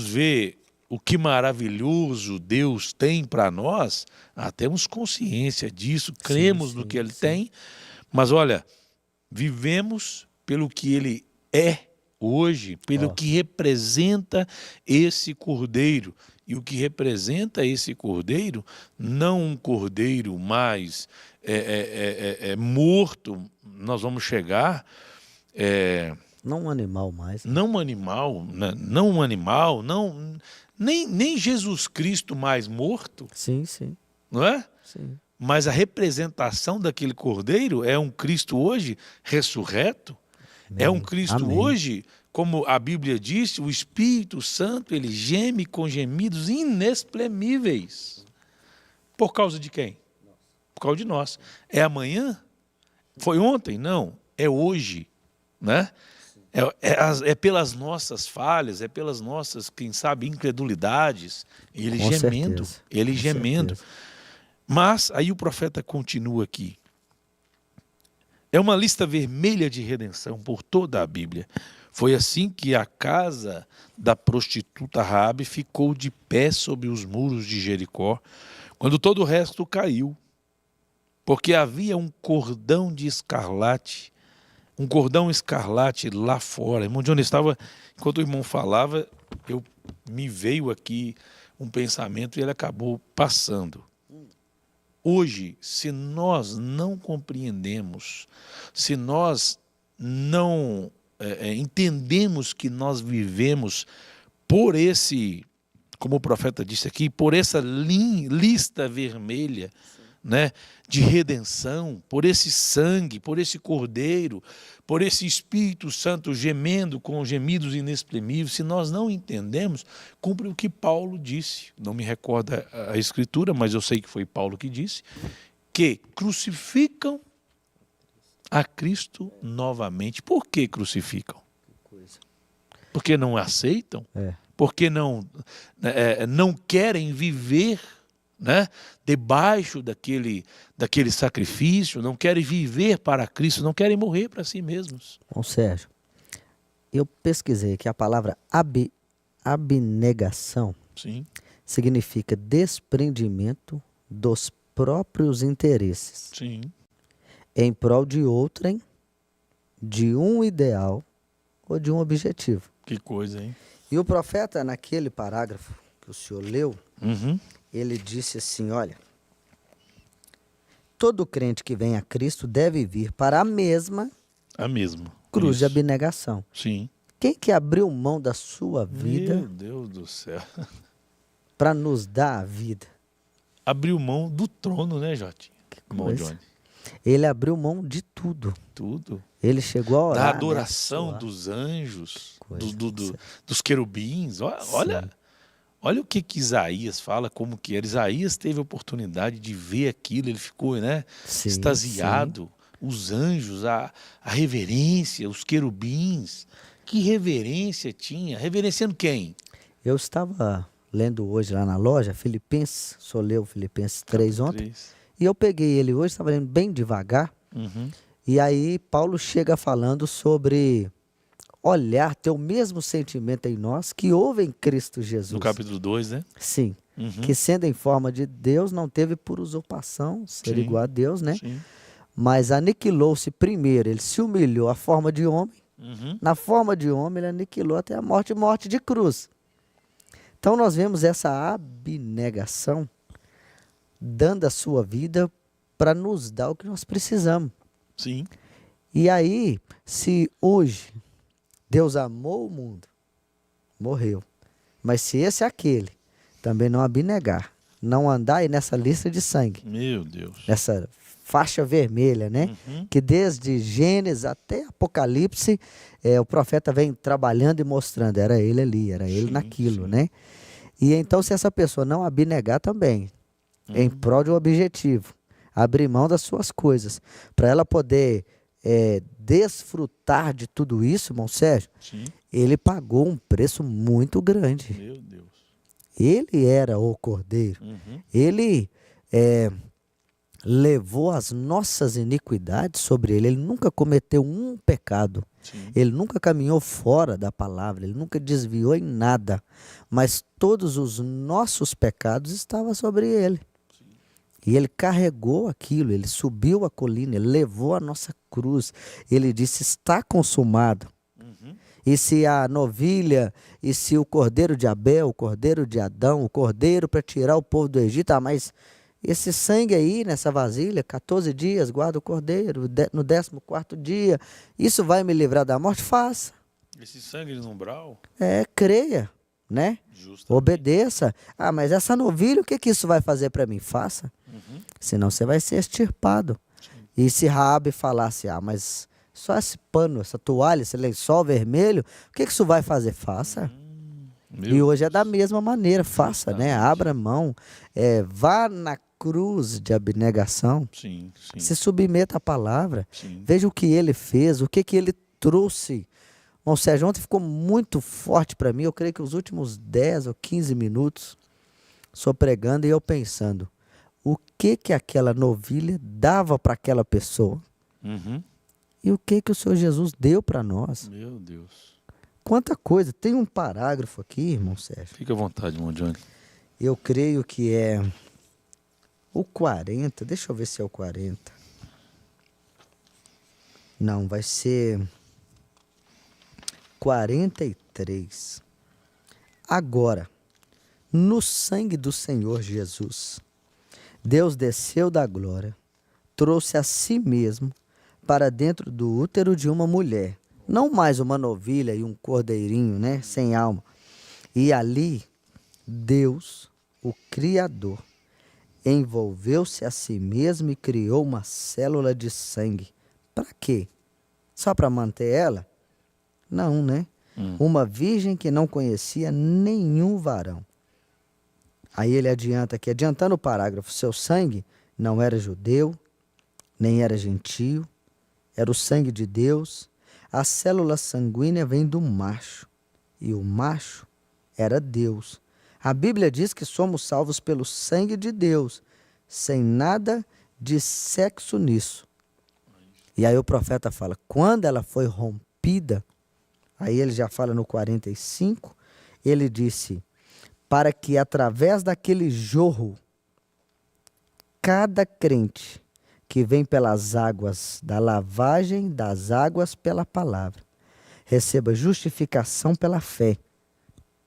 [SPEAKER 1] ver o que maravilhoso Deus tem para nós. Temos consciência disso, cremos no que Ele tem, mas olha, vivemos pelo que Ele é hoje, pelo que representa esse Cordeiro. E o que representa esse Cordeiro, não um Cordeiro mais morto, nós vamos chegar...
[SPEAKER 2] não um animal mais.
[SPEAKER 1] Né? Não um animal, nem Jesus Cristo mais morto.
[SPEAKER 2] Sim.
[SPEAKER 1] Não é?
[SPEAKER 2] Sim.
[SPEAKER 1] Mas a representação daquele Cordeiro é um Cristo hoje ressurreto. É um Cristo hoje, como a Bíblia diz, o Espírito Santo, ele geme com gemidos inexprimíveis. Por causa de quem? Por causa de nós. É amanhã? Foi ontem? Não. É hoje. Né? É pelas nossas falhas, é pelas nossas, quem sabe, incredulidades. Ele
[SPEAKER 2] com
[SPEAKER 1] gemendo.
[SPEAKER 2] Certeza.
[SPEAKER 1] Ele
[SPEAKER 2] com
[SPEAKER 1] gemendo.
[SPEAKER 2] Certeza.
[SPEAKER 1] Mas aí o profeta continua aqui. É uma lista vermelha de redenção por toda a Bíblia. Foi assim que a casa da prostituta Raabe ficou de pé sobre os muros de Jericó, quando todo o resto caiu, porque havia um cordão escarlate lá fora. Irmão Johnny, enquanto o irmão falava, me veio aqui um pensamento e ele acabou passando. Hoje, se nós não compreendemos, se nós não entendemos que nós vivemos por esse, como o profeta disse aqui, por essa lista vermelha, né, de redenção, por esse sangue, por esse Cordeiro, por esse Espírito Santo gemendo com gemidos inexprimíveis, se nós não entendemos, cumpre o que Paulo disse. Não me recordo a escritura, mas eu sei que foi Paulo que disse, que crucificam a Cristo novamente. Por que crucificam? Porque não aceitam? Porque não querem viver, né, debaixo daquele sacrifício, não querem viver para Cristo, não querem morrer para si mesmos.
[SPEAKER 2] Bom, Sérgio, eu pesquisei que a palavra abnegação significa desprendimento dos próprios interesses em prol de outrem, de um ideal ou de um objetivo.
[SPEAKER 1] Que coisa, hein?
[SPEAKER 2] E o profeta, naquele parágrafo que o senhor leu, ele disse assim, olha, todo crente que vem a Cristo deve vir para a mesma cruz de abnegação.
[SPEAKER 1] Sim.
[SPEAKER 2] Quem que abriu mão da sua vida?
[SPEAKER 1] Meu Deus do céu.
[SPEAKER 2] Para nos dar a vida?
[SPEAKER 1] Abriu mão do trono, né, Jotinha? Johnny.
[SPEAKER 2] Ele abriu mão de tudo.
[SPEAKER 1] Tudo.
[SPEAKER 2] Ele chegou a orar.
[SPEAKER 1] Da adoração dos anjos, dos querubins. Olha o que Isaías fala, como que era. Isaías teve a oportunidade de ver aquilo, ele ficou, né, extasiado. Os anjos, a reverência, os querubins. Que reverência tinha? Reverenciando quem?
[SPEAKER 2] Eu estava lendo hoje lá na loja, Filipenses, só leu Filipenses 3 ontem, e eu peguei ele hoje, estava lendo bem devagar, e aí Paulo chega falando sobre olhar, ter o mesmo sentimento em nós que houve em Cristo Jesus.
[SPEAKER 1] No capítulo 2, né?
[SPEAKER 2] Sim. Que sendo em forma de Deus, não teve por usurpação ser igual a Deus, né? Mas aniquilou-se primeiro, ele se humilhou à forma de homem. Na forma de homem, ele aniquilou até a morte de cruz. Então nós vemos essa abnegação dando a sua vida para nos dar o que nós precisamos.
[SPEAKER 1] Sim.
[SPEAKER 2] E aí, se hoje Deus amou o mundo, morreu. Mas se esse aquele também não abnegar, não andar aí nessa lista de sangue,
[SPEAKER 1] Meu Deus.
[SPEAKER 2] nessa faixa vermelha, né? Que desde Gênesis até Apocalipse, o profeta vem trabalhando e mostrando, era ele ali, era ele
[SPEAKER 1] Sim,
[SPEAKER 2] naquilo,
[SPEAKER 1] sim.
[SPEAKER 2] né? E então, se essa pessoa não abnegar também, em prol de um objetivo, abrir mão das suas coisas, para ela poder desfrutar de tudo isso, irmão Sérgio,
[SPEAKER 1] Sim.
[SPEAKER 2] ele pagou um preço muito grande.
[SPEAKER 1] Meu Deus.
[SPEAKER 2] Ele era o Cordeiro. Ele levou as nossas iniquidades sobre ele. Ele nunca cometeu um pecado.
[SPEAKER 1] Sim.
[SPEAKER 2] Ele nunca caminhou fora da palavra. Ele nunca desviou em nada. Mas todos os nossos pecados estavam sobre ele. E ele carregou aquilo, ele subiu a colina, ele levou a nossa cruz. Ele disse, está consumado. E se a novilha, e se o cordeiro de Abel, o cordeiro de Adão, o cordeiro para tirar o povo do Egito, mas esse sangue aí nessa vasilha, 14 dias, guarda o cordeiro, no 14º dia, isso vai me livrar da morte? Faça.
[SPEAKER 1] Esse sangue no umbral?
[SPEAKER 2] Creia, né?
[SPEAKER 1] Justamente.
[SPEAKER 2] Obedeça. Ah, mas essa novilha, o que isso vai fazer para mim? Faça. Senão você vai ser extirpado. E se Raabe falasse, mas só esse pano, essa toalha, esse lençol vermelho, o que isso vai fazer? Faça. E hoje é da mesma maneira, faça, né? Abra mão, vá na cruz de abnegação,
[SPEAKER 1] Sim, sim.
[SPEAKER 2] se submeta à palavra,
[SPEAKER 1] Sim.
[SPEAKER 2] veja o que ele fez, o que ele trouxe. Bom, Sérgio, ontem ficou muito forte para mim, eu creio que os últimos 10 ou 15 minutos, só pregando e eu pensando, o que aquela novilha dava para aquela pessoa? E o que o Senhor Jesus deu para nós?
[SPEAKER 1] Meu Deus.
[SPEAKER 2] Quanta coisa. Tem um parágrafo aqui, irmão Sérgio.
[SPEAKER 1] Fica à vontade, irmão Johnny.
[SPEAKER 2] Eu creio que é o 40. Deixa eu ver se é o 40. Não, vai ser 43. Agora, no sangue do Senhor Jesus, Deus desceu da glória, trouxe a si mesmo para dentro do útero de uma mulher, não mais uma novilha e um cordeirinho, né, sem alma. E ali, Deus, o Criador, envolveu-se a si mesmo e criou uma célula de sangue. Para quê? Só para manter ela? Não, né? Uma virgem que não conhecia nenhum varão. Aí ele adianta aqui, adiantando o parágrafo, seu sangue não era judeu, nem era gentio, era o sangue de Deus. A célula sanguínea vem do macho, e o macho era Deus. A Bíblia diz que somos salvos pelo sangue de Deus, sem nada de sexo nisso. E aí o profeta fala, quando ela foi rompida, aí ele já fala no 45, ele disse, para que através daquele jorro, cada crente que vem pelas águas da lavagem das águas pela palavra, receba justificação pela fé.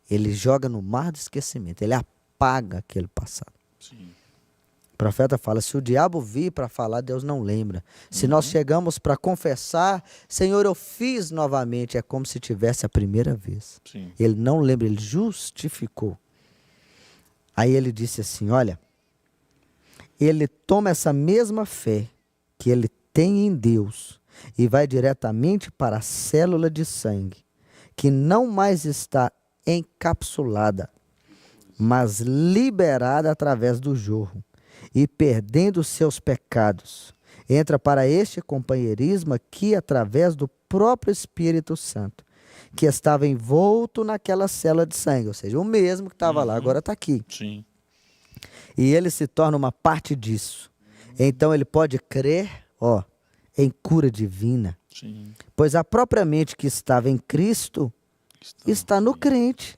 [SPEAKER 2] Ele joga no mar do esquecimento, ele apaga aquele passado.
[SPEAKER 1] Sim.
[SPEAKER 2] O profeta fala, se o diabo vir para falar, Deus não lembra. Se nós chegamos para confessar, Senhor, eu fiz novamente, é como se tivesse a primeira vez.
[SPEAKER 1] Sim.
[SPEAKER 2] Ele não lembra, ele justificou. Aí ele disse assim, olha, ele toma essa mesma fé que ele tem em Deus e vai diretamente para a célula de sangue, que não mais está encapsulada, mas liberada através do jorro, e perdendo seus pecados, entra para este companheirismo aqui através do próprio Espírito Santo, que estava envolto naquela célula de sangue, ou seja, o mesmo que estava lá, agora está aqui.
[SPEAKER 1] Sim.
[SPEAKER 2] E ele se torna uma parte disso. Então ele pode crer, em cura divina.
[SPEAKER 1] Sim.
[SPEAKER 2] Pois a própria mente que estava em Cristo está no crente.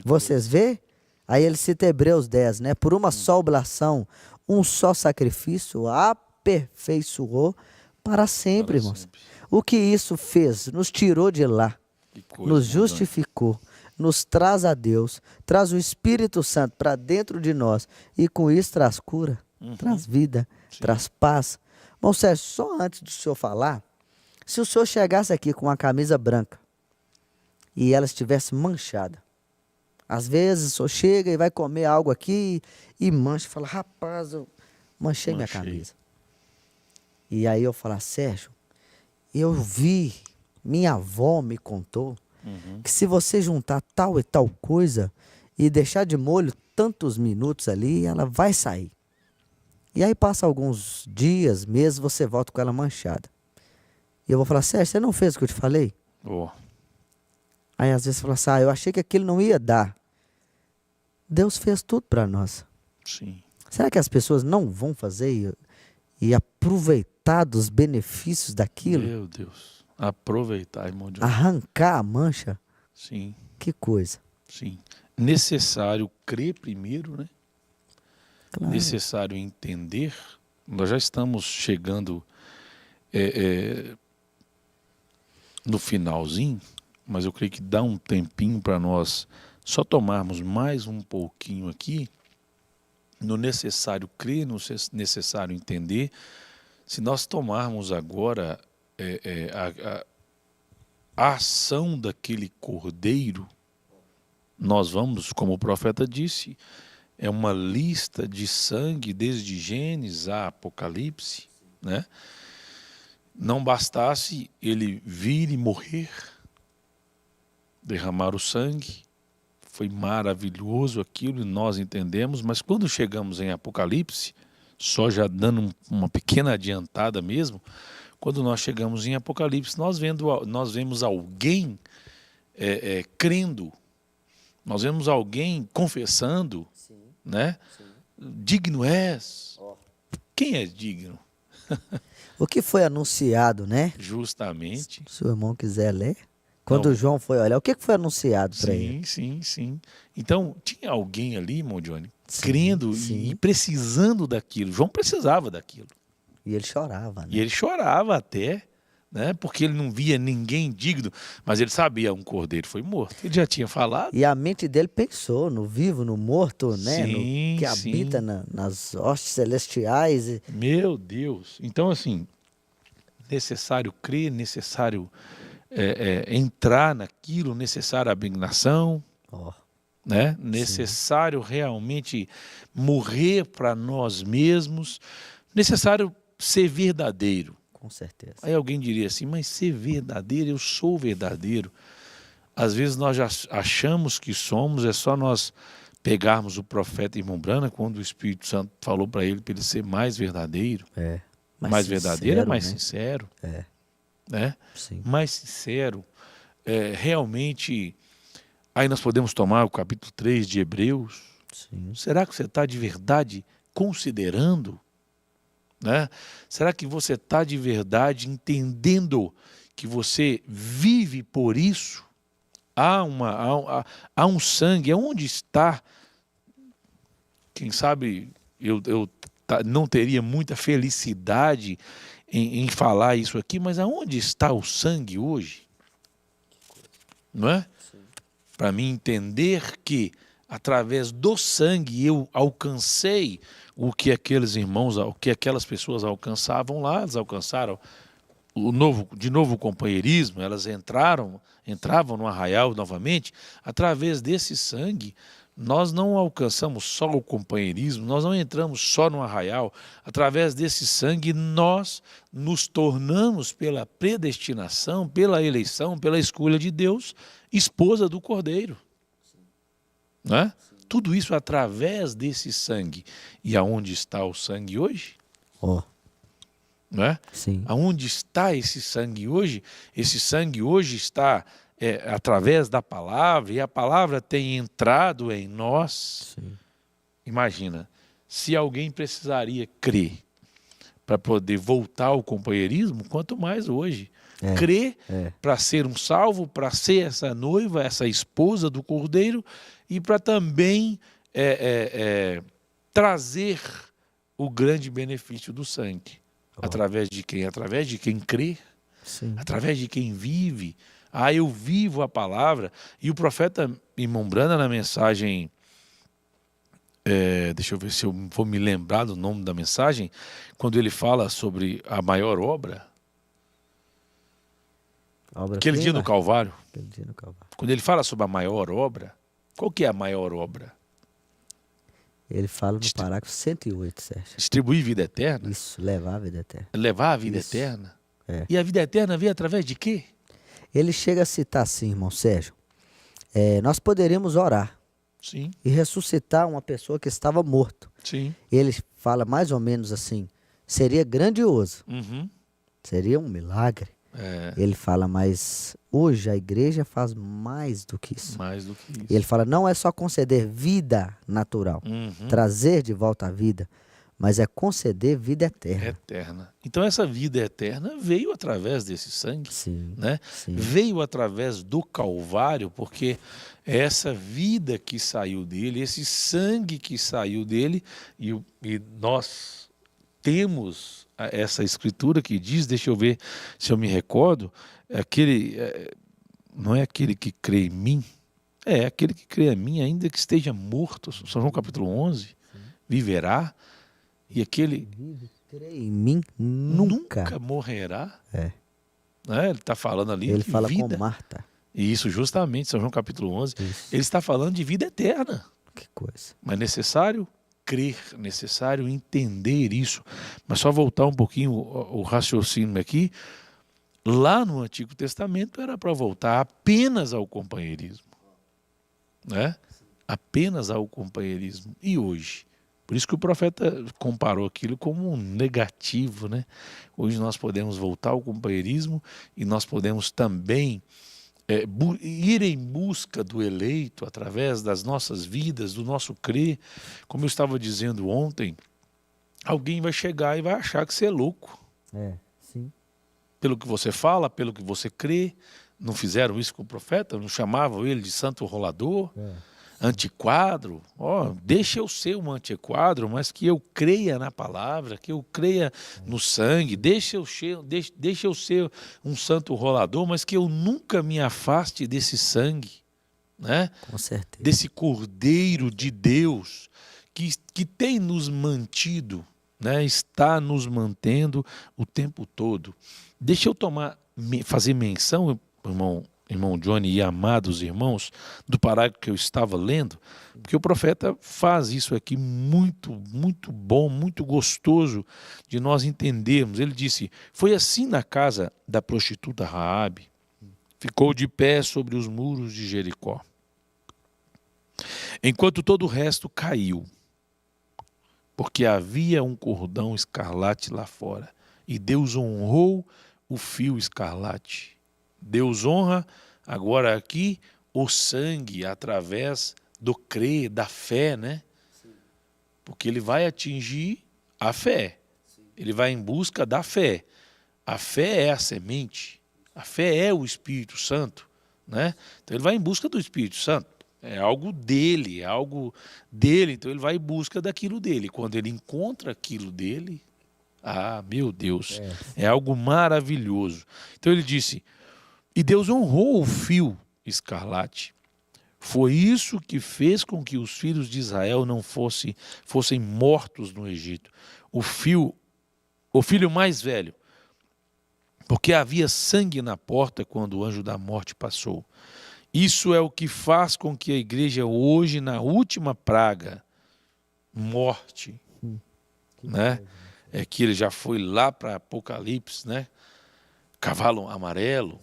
[SPEAKER 2] Vocês vê? Aí ele cita Hebreus 10, né? Por uma só oblação, um só sacrifício, aperfeiçoou para sempre, irmãos.
[SPEAKER 1] sempre.
[SPEAKER 2] O que isso fez? Nos tirou de lá,
[SPEAKER 1] Que coisa,
[SPEAKER 2] nos
[SPEAKER 1] irmão Johnny.
[SPEAKER 2] justificou, nos traz a Deus, traz o Espírito Santo para dentro de nós e com isso traz cura, traz vida, traz paz. Bom, Sérgio, só antes do senhor falar, se o senhor chegasse aqui com uma camisa branca e ela estivesse manchada, Às vezes só chega e vai comer algo aqui e mancha. Fala, rapaz, eu manchei minha
[SPEAKER 1] Manchei.
[SPEAKER 2] camisa. E aí eu falo, Sérgio, eu vi, minha avó me contou que se você juntar tal e tal coisa e deixar de molho tantos minutos ali, ela vai sair. E aí passa alguns dias, meses, você volta com ela manchada. E eu vou falar, Sérgio, você não fez o que eu te falei?
[SPEAKER 1] Ó,
[SPEAKER 2] Aí às vezes você fala assim, eu achei que aquilo não ia dar. Deus fez tudo para nós.
[SPEAKER 1] sim.
[SPEAKER 2] Será que as pessoas não vão fazer e aproveitar dos benefícios daquilo?
[SPEAKER 1] Meu Deus. Aproveitar, irmão Johnny.
[SPEAKER 2] Arrancar a mancha?
[SPEAKER 1] Sim,
[SPEAKER 2] Que coisa.
[SPEAKER 1] sim. Necessário crer primeiro, né?
[SPEAKER 2] Claro.
[SPEAKER 1] Necessário entender. Nós já estamos chegando no finalzinho, mas eu creio que dá um tempinho para nós só tomarmos mais um pouquinho aqui no necessário crer, no necessário entender. Se nós tomarmos agora a ação daquele cordeiro, nós vamos, como o profeta disse, é uma lista de sangue desde Gênesis a Apocalipse, né? Não bastasse ele vir e morrer, derramar o sangue, foi maravilhoso aquilo e nós entendemos, mas quando chegamos em Apocalipse, só já dando uma pequena adiantada mesmo, quando nós chegamos em Apocalipse, nós vemos alguém crendo, nós vemos alguém confessando, né? Digno és. Quem é digno?
[SPEAKER 2] O que foi anunciado, né?
[SPEAKER 1] Justamente.
[SPEAKER 2] Se o irmão quiser ler. Quando
[SPEAKER 1] Não.
[SPEAKER 2] João foi olhar, o que foi anunciado para ele?
[SPEAKER 1] Sim. Então, tinha alguém ali, irmão Johnny,
[SPEAKER 2] Sim,
[SPEAKER 1] crendo
[SPEAKER 2] sim.
[SPEAKER 1] e precisando daquilo. João precisava daquilo.
[SPEAKER 2] E ele chorava, né?
[SPEAKER 1] E ele chorava até, né? Porque ele não via ninguém digno, mas ele sabia, um cordeiro foi morto. Ele já tinha falado.
[SPEAKER 2] E a mente dele pensou no vivo, no morto, né?
[SPEAKER 1] Sim,
[SPEAKER 2] No que habita nas hostes celestiais.
[SPEAKER 1] Meu Deus. Então, assim, necessário crer, necessário entrar naquilo, necessário abnegação,
[SPEAKER 2] Ó,
[SPEAKER 1] né? Necessário realmente morrer para nós mesmos, necessário ser verdadeiro.
[SPEAKER 2] com certeza.
[SPEAKER 1] Aí alguém diria assim, mas ser verdadeiro, eu sou verdadeiro. Às vezes nós já achamos que somos, é só nós pegarmos o profeta Irmão Brana, quando o Espírito Santo falou para ele ser mais verdadeiro.
[SPEAKER 2] É.
[SPEAKER 1] Mais verdadeiro é mais
[SPEAKER 2] né?
[SPEAKER 1] sincero.
[SPEAKER 2] É.
[SPEAKER 1] Né?
[SPEAKER 2] Sim.
[SPEAKER 1] Mais sincero. Realmente, aí nós podemos tomar o capítulo 3 de Hebreus.
[SPEAKER 2] Sim.
[SPEAKER 1] Será que você está de verdade considerando? Né? Será que você está de verdade entendendo que você vive por isso? Há um sangue, onde está? Quem sabe eu não teria muita felicidade em falar isso aqui, mas aonde está o sangue hoje? Não é? Para mim entender que através do sangue eu alcancei o que aqueles irmãos, o que aquelas pessoas alcançavam lá, elas alcançaram de novo o companheirismo, elas entravam no arraial novamente. Através desse sangue, nós não alcançamos só o companheirismo, nós não entramos só no arraial. Através desse sangue, nós nos tornamos, pela predestinação, pela eleição, pela escolha de Deus, esposa do Cordeiro. Né? Tudo isso através desse sangue. E aonde está o sangue hoje?
[SPEAKER 2] Ó.
[SPEAKER 1] Né?
[SPEAKER 2] Sim.
[SPEAKER 1] Aonde está esse sangue hoje? Esse sangue hoje está através da palavra, e a palavra tem entrado em nós.
[SPEAKER 2] Sim.
[SPEAKER 1] Imagina, se alguém precisaria crer para poder voltar ao companheirismo, quanto mais hoje. Crer para ser um salvo, para ser essa noiva, essa esposa do Cordeiro, e para também trazer o grande benefício do sangue. Através de quem? Através de quem crê, através de quem vive. Eu vivo a palavra. E o profeta Irmão Brana, na mensagem, deixa eu ver se eu vou me lembrar do nome da mensagem, quando ele fala sobre a maior obra, aquele dia no Calvário, quando ele fala sobre a maior obra, Qual que é a maior obra?
[SPEAKER 2] Ele fala no parágrafo 108, Sérgio.
[SPEAKER 1] Distribuir vida eterna?
[SPEAKER 2] Isso, levar a vida eterna.
[SPEAKER 1] Levar a vida
[SPEAKER 2] Isso.
[SPEAKER 1] eterna?
[SPEAKER 2] É.
[SPEAKER 1] E a vida eterna vem através de quê?
[SPEAKER 2] Ele chega a citar assim, irmão Sérgio, nós poderíamos orar
[SPEAKER 1] Sim,
[SPEAKER 2] e ressuscitar uma pessoa que estava morta.
[SPEAKER 1] sim.
[SPEAKER 2] Ele fala mais ou menos assim, seria grandioso,
[SPEAKER 1] Uhum.
[SPEAKER 2] seria um milagre.
[SPEAKER 1] É,
[SPEAKER 2] Ele fala, mas hoje a igreja faz mais do que isso.
[SPEAKER 1] mais do que isso.
[SPEAKER 2] E ele fala, não é só conceder vida natural,
[SPEAKER 1] Uhum.
[SPEAKER 2] trazer de volta a vida, mas é conceder vida eterna.
[SPEAKER 1] Eterna. Então essa vida eterna veio através desse sangue,
[SPEAKER 2] Sim,
[SPEAKER 1] né?
[SPEAKER 2] sim.
[SPEAKER 1] Veio através do Calvário, porque é essa vida que saiu dele, esse sangue que saiu dele, e nós temos essa escritura que diz, deixa eu ver se eu me recordo, não é aquele que crê em mim, é aquele que crê em mim, ainda que esteja morto, São João capítulo 11, viverá, e aquele
[SPEAKER 2] Vive, crê em mim,
[SPEAKER 1] nunca morrerá.
[SPEAKER 2] É.
[SPEAKER 1] Né? Ele está falando ali
[SPEAKER 2] Ele
[SPEAKER 1] de
[SPEAKER 2] fala
[SPEAKER 1] vida.
[SPEAKER 2] com Marta.
[SPEAKER 1] E isso justamente, São João capítulo 11,
[SPEAKER 2] Isso.
[SPEAKER 1] ele está falando de vida eterna.
[SPEAKER 2] Que coisa.
[SPEAKER 1] Mas necessário crer, necessário entender isso. Mas só voltar um pouquinho o raciocínio aqui. Lá no Antigo Testamento era para voltar apenas ao companheirismo. Né? Apenas ao companheirismo. E hoje? Por isso que o profeta comparou aquilo como um negativo, né? Hoje nós podemos voltar ao companheirismo e nós podemos também ir em busca do eleito através das nossas vidas, do nosso crer. Como eu estava dizendo ontem, alguém vai chegar e vai achar que você é louco.
[SPEAKER 2] Sim.
[SPEAKER 1] Pelo que você fala, pelo que você crê. Não fizeram isso com o profeta? Não chamavam ele de santo rolador? Antiquadro? Deixa eu ser um antiquadro, mas que eu creia na palavra, que eu creia no sangue. Deixa eu ser um santo rolador, mas que eu nunca me afaste desse sangue, né?
[SPEAKER 2] Com certeza.
[SPEAKER 1] Desse Cordeiro de Deus que tem nos mantido, né? Está nos mantendo o tempo todo. Deixa eu fazer menção, irmão Johnny e amados irmãos, do parágrafo que eu estava lendo, porque o profeta faz isso aqui muito, muito bom, muito gostoso de nós entendermos. Ele disse, foi assim na casa da prostituta Raabe, ficou de pé sobre os muros de Jericó, enquanto todo o resto caiu, porque havia um cordão escarlate lá fora, e Deus honrou o fio escarlate. Deus honra agora aqui o sangue através do crer, da fé, né? Porque ele vai atingir a fé. Ele vai em busca da fé. A fé é a semente. A fé é o Espírito Santo, né? Então ele vai em busca do Espírito Santo. É algo dele, é algo dele. Então ele vai em busca daquilo dele. Quando ele encontra aquilo dele, meu Deus, é algo maravilhoso. Então ele disse, e Deus honrou o fio escarlate. Foi isso que fez com que os filhos de Israel não fossem mortos no Egito. O filho mais velho, porque havia sangue na porta quando o anjo da morte passou. Isso é o que faz com que a igreja hoje, na última praga, morte, né? É que ele já foi lá para Apocalipse, né? Cavalo amarelo.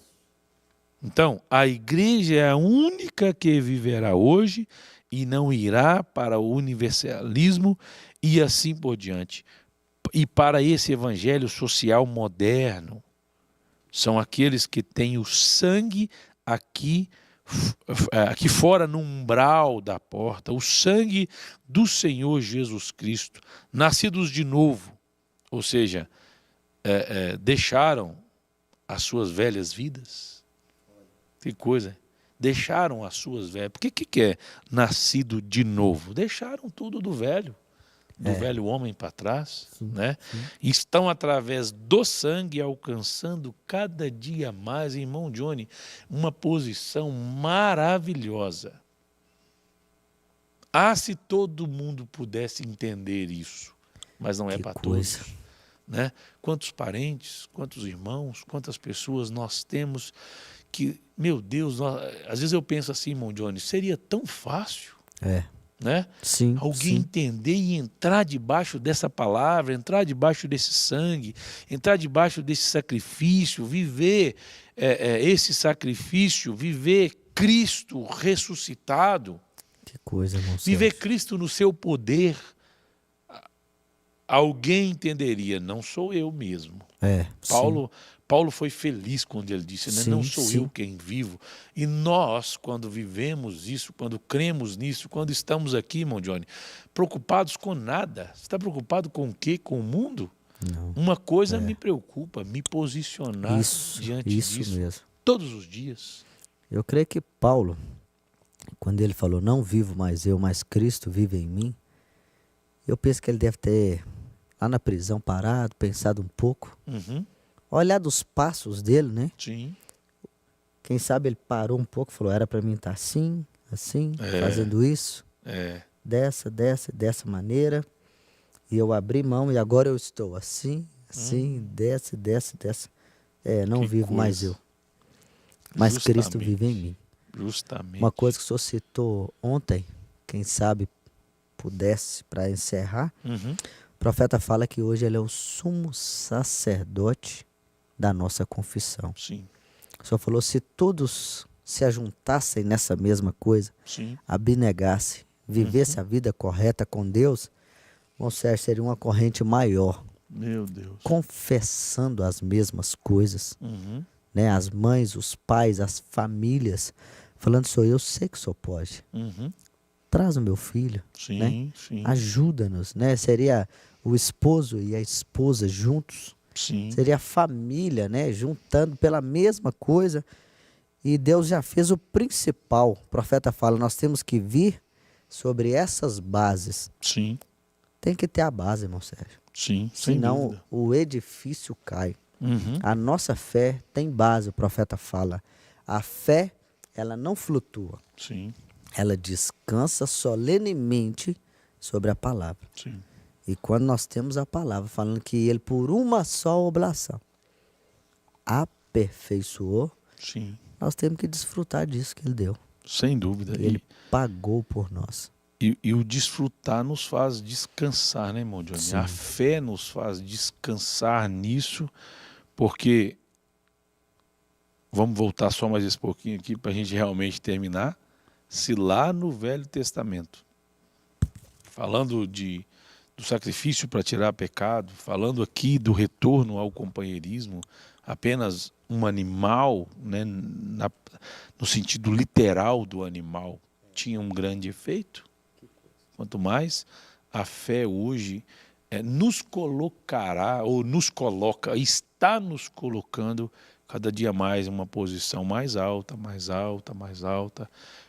[SPEAKER 1] Então, a igreja é a única que viverá hoje e não irá para o universalismo e assim por diante. E para esse evangelho social moderno, são aqueles que têm o sangue aqui fora no umbral da porta, o sangue do Senhor Jesus Cristo, nascidos de novo, ou seja, deixaram as suas velhas vidas. Que coisa, deixaram as suas velhas. Por que é nascido de novo? Deixaram tudo do velho homem para trás, né? E estão através do sangue alcançando cada dia mais, irmão Johnny, uma posição maravilhosa. Se todo mundo pudesse entender isso, mas não é para todos. Né? Quantos parentes, quantos irmãos, quantas pessoas nós temos meu Deus, às vezes eu penso assim, irmão Johnny, seria tão fácil, né?
[SPEAKER 2] Sim,
[SPEAKER 1] Alguém entender e entrar debaixo dessa palavra, entrar debaixo desse sangue, entrar debaixo desse sacrifício, viver esse sacrifício, viver Cristo ressuscitado,
[SPEAKER 2] Que coisa, irmão
[SPEAKER 1] viver
[SPEAKER 2] Sérgio.
[SPEAKER 1] Cristo no seu poder. Alguém entenderia, não sou eu mesmo. Paulo foi feliz quando ele disse, né? Não sou eu quem vivo. E nós, quando vivemos isso, quando cremos nisso, quando estamos aqui, irmão Johnny, preocupados com nada. Você está preocupado com o quê? Com o mundo?
[SPEAKER 2] Não.
[SPEAKER 1] Uma coisa me preocupa, me posicionar diante disso
[SPEAKER 2] mesmo.
[SPEAKER 1] todos os dias.
[SPEAKER 2] Eu creio que Paulo, quando ele falou, não vivo mais eu, mas Cristo vive em mim, eu penso que ele deve ter, lá na prisão, parado, pensado um pouco, olhado os passos dele, né?
[SPEAKER 1] Sim.
[SPEAKER 2] Quem sabe ele parou um pouco e falou, era para mim estar assim, fazendo isso, dessa maneira, e eu abri mão e agora eu estou assim, dessa. Não vivo mais eu, mas Cristo vive em mim.
[SPEAKER 1] Justamente.
[SPEAKER 2] Uma coisa que o senhor citou ontem, quem sabe pudesse para encerrar, o profeta fala que hoje ele é o sumo sacerdote da nossa confissão.
[SPEAKER 1] Sim.
[SPEAKER 2] O senhor falou, se todos se ajuntassem nessa mesma coisa, abnegassem, vivesse a vida correta com Deus, irmão Sérgio, seria uma corrente maior.
[SPEAKER 1] Meu Deus.
[SPEAKER 2] Confessando as mesmas coisas, né? As mães, os pais, as famílias, falando, eu sei que o senhor pode. Traz o meu filho, né? Ajuda-nos, né? Seria o esposo e a esposa juntos. Seria a família, né? Juntando pela mesma coisa. E Deus já fez o principal. O profeta fala, nós temos que vir sobre essas bases. Tem que ter a base, irmão Sérgio. Senão o edifício cai. A nossa fé tem base, o profeta fala. A fé, ela não flutua. Ela descansa solenemente sobre a palavra. E quando nós temos a palavra falando que ele por uma só oblação aperfeiçoou, nós temos que desfrutar disso que ele deu.
[SPEAKER 1] Sem dúvida.
[SPEAKER 2] Ele pagou por nós.
[SPEAKER 1] E o desfrutar nos faz descansar, né, irmão Johnny? A fé nos faz descansar nisso, porque, vamos voltar só mais esse pouquinho aqui para a gente realmente terminar, se lá no Velho Testamento, falando do sacrifício para tirar pecado, falando aqui do retorno ao companheirismo, apenas um animal, né, no sentido literal do animal, tinha um grande efeito. Quanto mais a fé hoje nos colocará, ou nos coloca, está nos colocando cada dia mais em uma posição mais alta,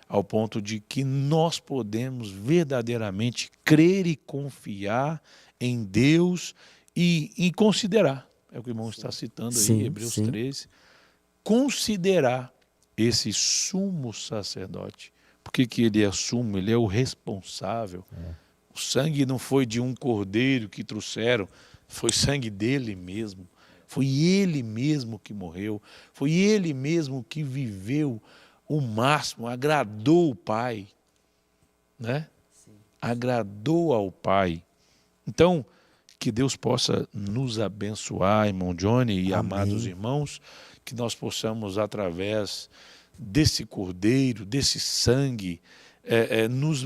[SPEAKER 1] ao ponto de que nós podemos verdadeiramente crer e confiar em Deus e considerar, é o que o irmão está citando aí, Hebreus 13, considerar esse sumo sacerdote. Por que ele é sumo? Ele é o responsável. O sangue não foi de um cordeiro que trouxeram, foi sangue dele mesmo. Foi ele mesmo que morreu, foi ele mesmo que viveu o máximo, agradou o Pai, né? Agradou ao Pai. Então, que Deus possa nos abençoar, irmão Johnny e amados irmãos, que nós possamos, através desse cordeiro, desse sangue, nos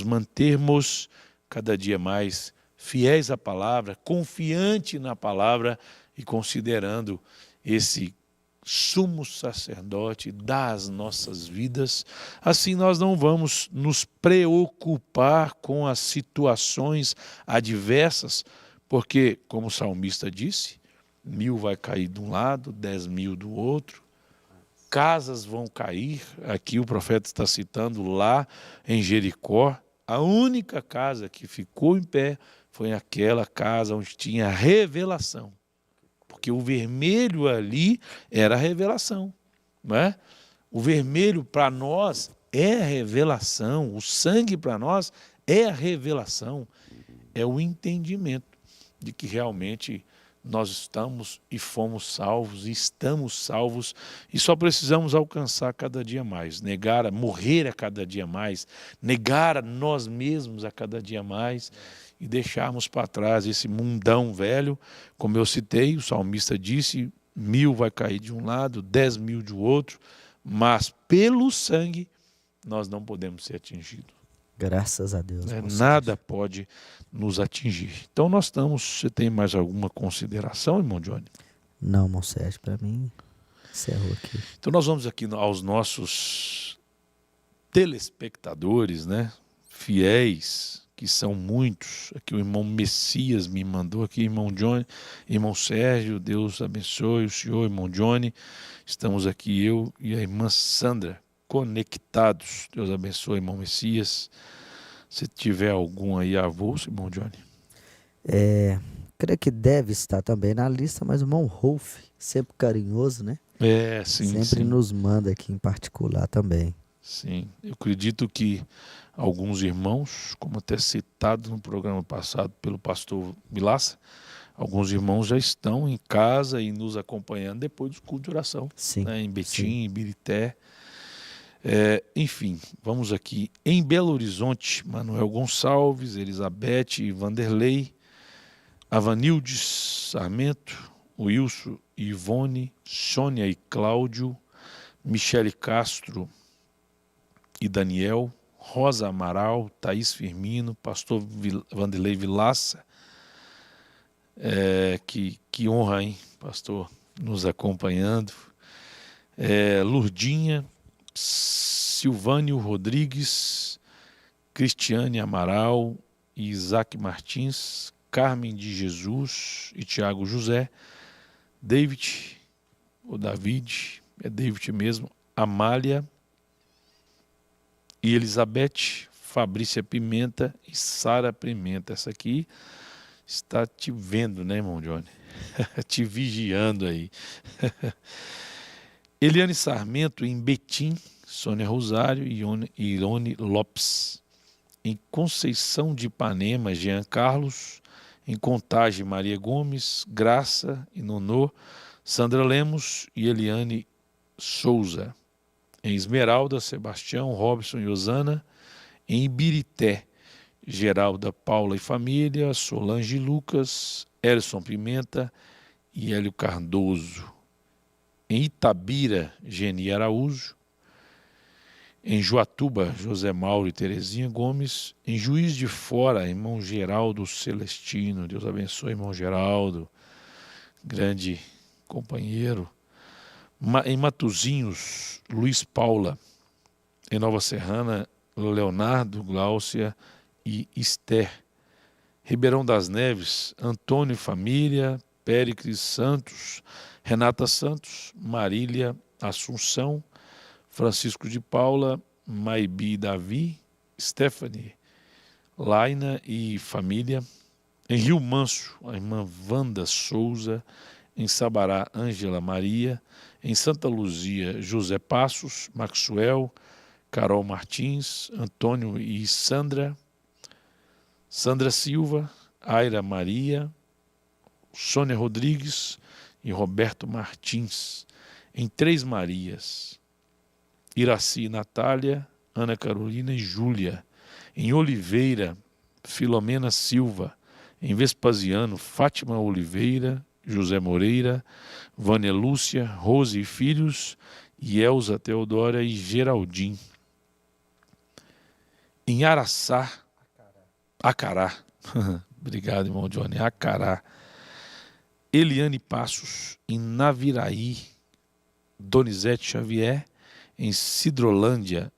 [SPEAKER 1] mantermos cada dia mais fiéis à palavra, confiante na palavra e considerando esse sumo sacerdote das nossas vidas. Assim nós não vamos nos preocupar com as situações adversas, porque, como o salmista disse, 1000 vai cair de um lado, 10.000 do outro, casas vão cair. Aqui o profeta está citando lá em Jericó, a única casa que ficou em pé foi aquela casa onde tinha revelação. Porque o vermelho ali era a revelação, não é? O vermelho para nós é a revelação, o sangue para nós é a revelação, é o entendimento de que realmente nós estamos e fomos salvos, e estamos salvos, e só precisamos alcançar cada dia mais, morrer a cada dia mais, negar a nós mesmos a cada dia mais, e deixarmos para trás esse mundão velho. Como eu citei, o salmista disse, 1000 vai cair de um lado, 10.000 de outro, mas pelo sangue nós não podemos ser atingidos.
[SPEAKER 2] Graças a Deus.
[SPEAKER 1] Nada pode nos atingir. Então nós estamos. Você tem mais alguma consideração, irmão Johnny?
[SPEAKER 2] Não, irmão Sérgio, para mim encerrou aqui.
[SPEAKER 1] Então nós vamos aqui aos nossos telespectadores, né, fiéis, que são muitos. Aqui o irmão Messias me mandou aqui, irmão Johnny, irmão Sérgio, Deus abençoe o senhor, irmão Johnny. Estamos aqui eu e a irmã Sandra conectados. Deus abençoe, irmão Messias. Se tiver algum aí avulso, irmão Johnny.
[SPEAKER 2] Creio que deve estar também na lista, mas o irmão Rolf, sempre carinhoso, né?
[SPEAKER 1] Sim.
[SPEAKER 2] Sempre nos manda aqui em particular também.
[SPEAKER 1] Sim, eu acredito que alguns irmãos, como até citado no programa passado pelo pastor Vilaça, alguns irmãos já estão em casa e nos acompanhando depois do culto de oração,
[SPEAKER 2] Sim,
[SPEAKER 1] né, em Betim,
[SPEAKER 2] sim.
[SPEAKER 1] em Birité. Enfim, vamos aqui em Belo Horizonte, Manuel Gonçalves, Elizabeth e Vanderlei, Avanildes Sarmento, Wilson, Ivone, Sônia e Cláudio, Michele Castro e Daniel, Rosa Amaral, Thaís Firmino, pastor Vanderlei Vilaça. Que honra, hein, pastor, nos acompanhando. Lurdinha, Silvânio Rodrigues, Cristiane Amaral, Isaac Martins, Carmen de Jesus e Tiago José, David, ou David, é David mesmo, Amália e Elizabeth, Fabrícia Pimenta e Sara Pimenta. Essa aqui está te vendo, né, irmão Johnny? Te vigiando aí. Eliane Sarmento em Betim, Sônia Rosário e Irone Lopes. Em Conceição de Ipanema, Jean Carlos. Em Contagem, Maria Gomes, Graça e Nonô, Sandra Lemos e Eliane Souza. Em Esmeralda, Sebastião, Robson e Osana. Em Ibirité, Geralda, Paula e família, Solange e Lucas, Elson Pimenta e Hélio Cardoso. Em Itabira, Geni Araújo. Em Joatuba, José Mauro e Terezinha Gomes. Em Juiz de Fora, irmão Geraldo Celestino. Deus abençoe, irmão Geraldo, grande companheiro. Em Matozinhos, Luiz Paula. Em Nova Serrana, Leonardo, Gláucia e Esther. Ribeirão das Neves, Antônio e família, Péricles Santos, Renata Santos, Marília Assunção, Francisco de Paula, Maibi Davi, Stephanie, Laina e família. Em Rio Manso, a irmã Wanda Souza. Em Sabará, Ângela Maria. Em Santa Luzia, José Passos, Maxwell, Carol Martins, Antônio e Sandra, Sandra Silva, Aira Maria, Sônia Rodrigues e Roberto Martins. Em Três Marias, Iraci e Natália, Ana Carolina e Júlia. Em Oliveira, Filomena Silva. Em Vespasiano, Fátima Oliveira, José Moreira, Vânia Lúcia, Rose e Filhos, e Elza Teodora e Geraldim. Em Araçá, Acará, obrigado, irmão Johnny, Acará, Eliane Passos. Em Naviraí, Donizete Xavier. Em Cidrolândia,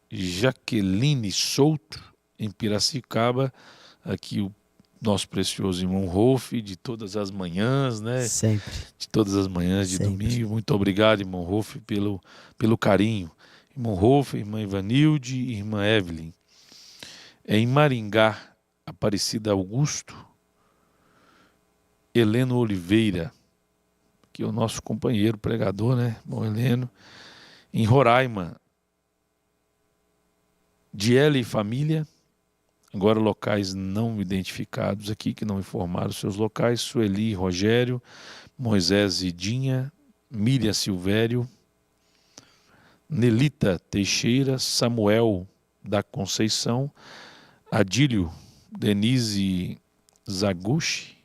[SPEAKER 1] Jaqueline Souto. Em Piracicaba, aqui o nosso precioso irmão Rolf, de todas as manhãs, né?
[SPEAKER 2] Sempre.
[SPEAKER 1] De todas as manhãs de
[SPEAKER 2] Sempre.
[SPEAKER 1] domingo. Muito obrigado, irmão Rolf, pelo carinho. Irmão Rolf, irmã Ivanilde e irmã Evelyn. Em Maringá, Aparecida Augusto, Heleno Oliveira, que é o nosso companheiro pregador, né? Irmão Heleno. Em Roraima, Diele e família, Agora locais não identificados aqui, que não informaram seus locais: Sueli Rogério, Moisés Idinha, Miriam Silvério, Nelita Teixeira, Samuel da Conceição, Adílio Denise Zaguchi,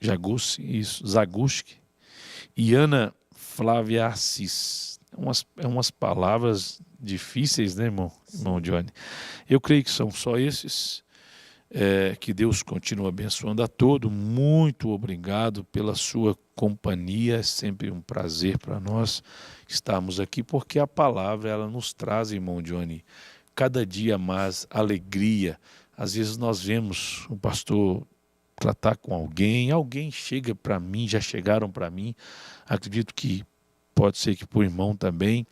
[SPEAKER 1] Zaguski, e Ana Flávia Assis. Umas palavras difíceis, né, irmão Johnny? Eu creio que são só esses. Que Deus continue abençoando a todos. Muito obrigado pela sua companhia. É sempre um prazer para nós estarmos aqui, porque a palavra, ela nos traz, irmão Johnny, cada dia mais alegria. Às vezes nós vemos o pastor tratar com alguém chega para mim, já chegaram para mim, acredito que pode ser que para o irmão também,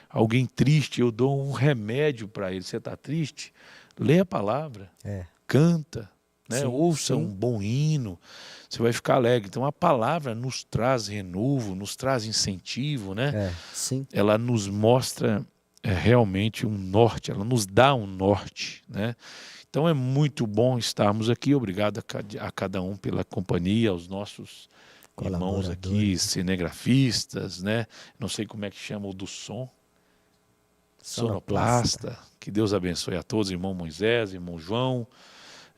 [SPEAKER 1] alguém triste, eu dou um remédio para ele. Você está triste? Lê a palavra, canta, né?
[SPEAKER 2] Sim,
[SPEAKER 1] Ouça
[SPEAKER 2] sim.
[SPEAKER 1] um bom hino, você vai ficar alegre. Então a palavra nos traz renovo, nos traz incentivo, né?
[SPEAKER 2] Sim.
[SPEAKER 1] Ela nos mostra realmente um norte, ela nos dá um norte, né? Então é muito bom estarmos aqui. Obrigado a cada um pela companhia, aos nossos irmãos aqui, cinegrafistas, né? Não sei como é que chama o do som. Sonoplasta. Que Deus abençoe a todos, irmão Moisés, irmão João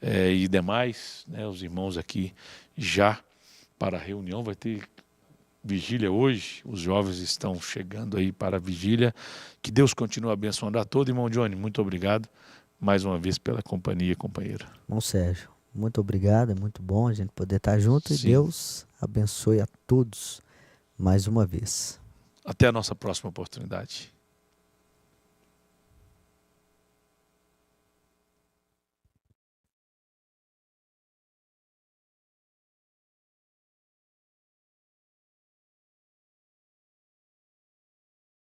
[SPEAKER 1] e demais, né? Os irmãos aqui já para a reunião. Vai ter vigília hoje, os jovens estão chegando aí para a vigília. Que Deus continue abençoando a todos. Irmão Johnny, muito obrigado mais uma vez pela companhia, companheiro.
[SPEAKER 2] Irmão Sérgio, muito obrigado, é muito bom a gente poder estar junto.
[SPEAKER 1] Sim.
[SPEAKER 2] E Deus abençoe a todos mais uma vez.
[SPEAKER 1] Até a nossa próxima oportunidade.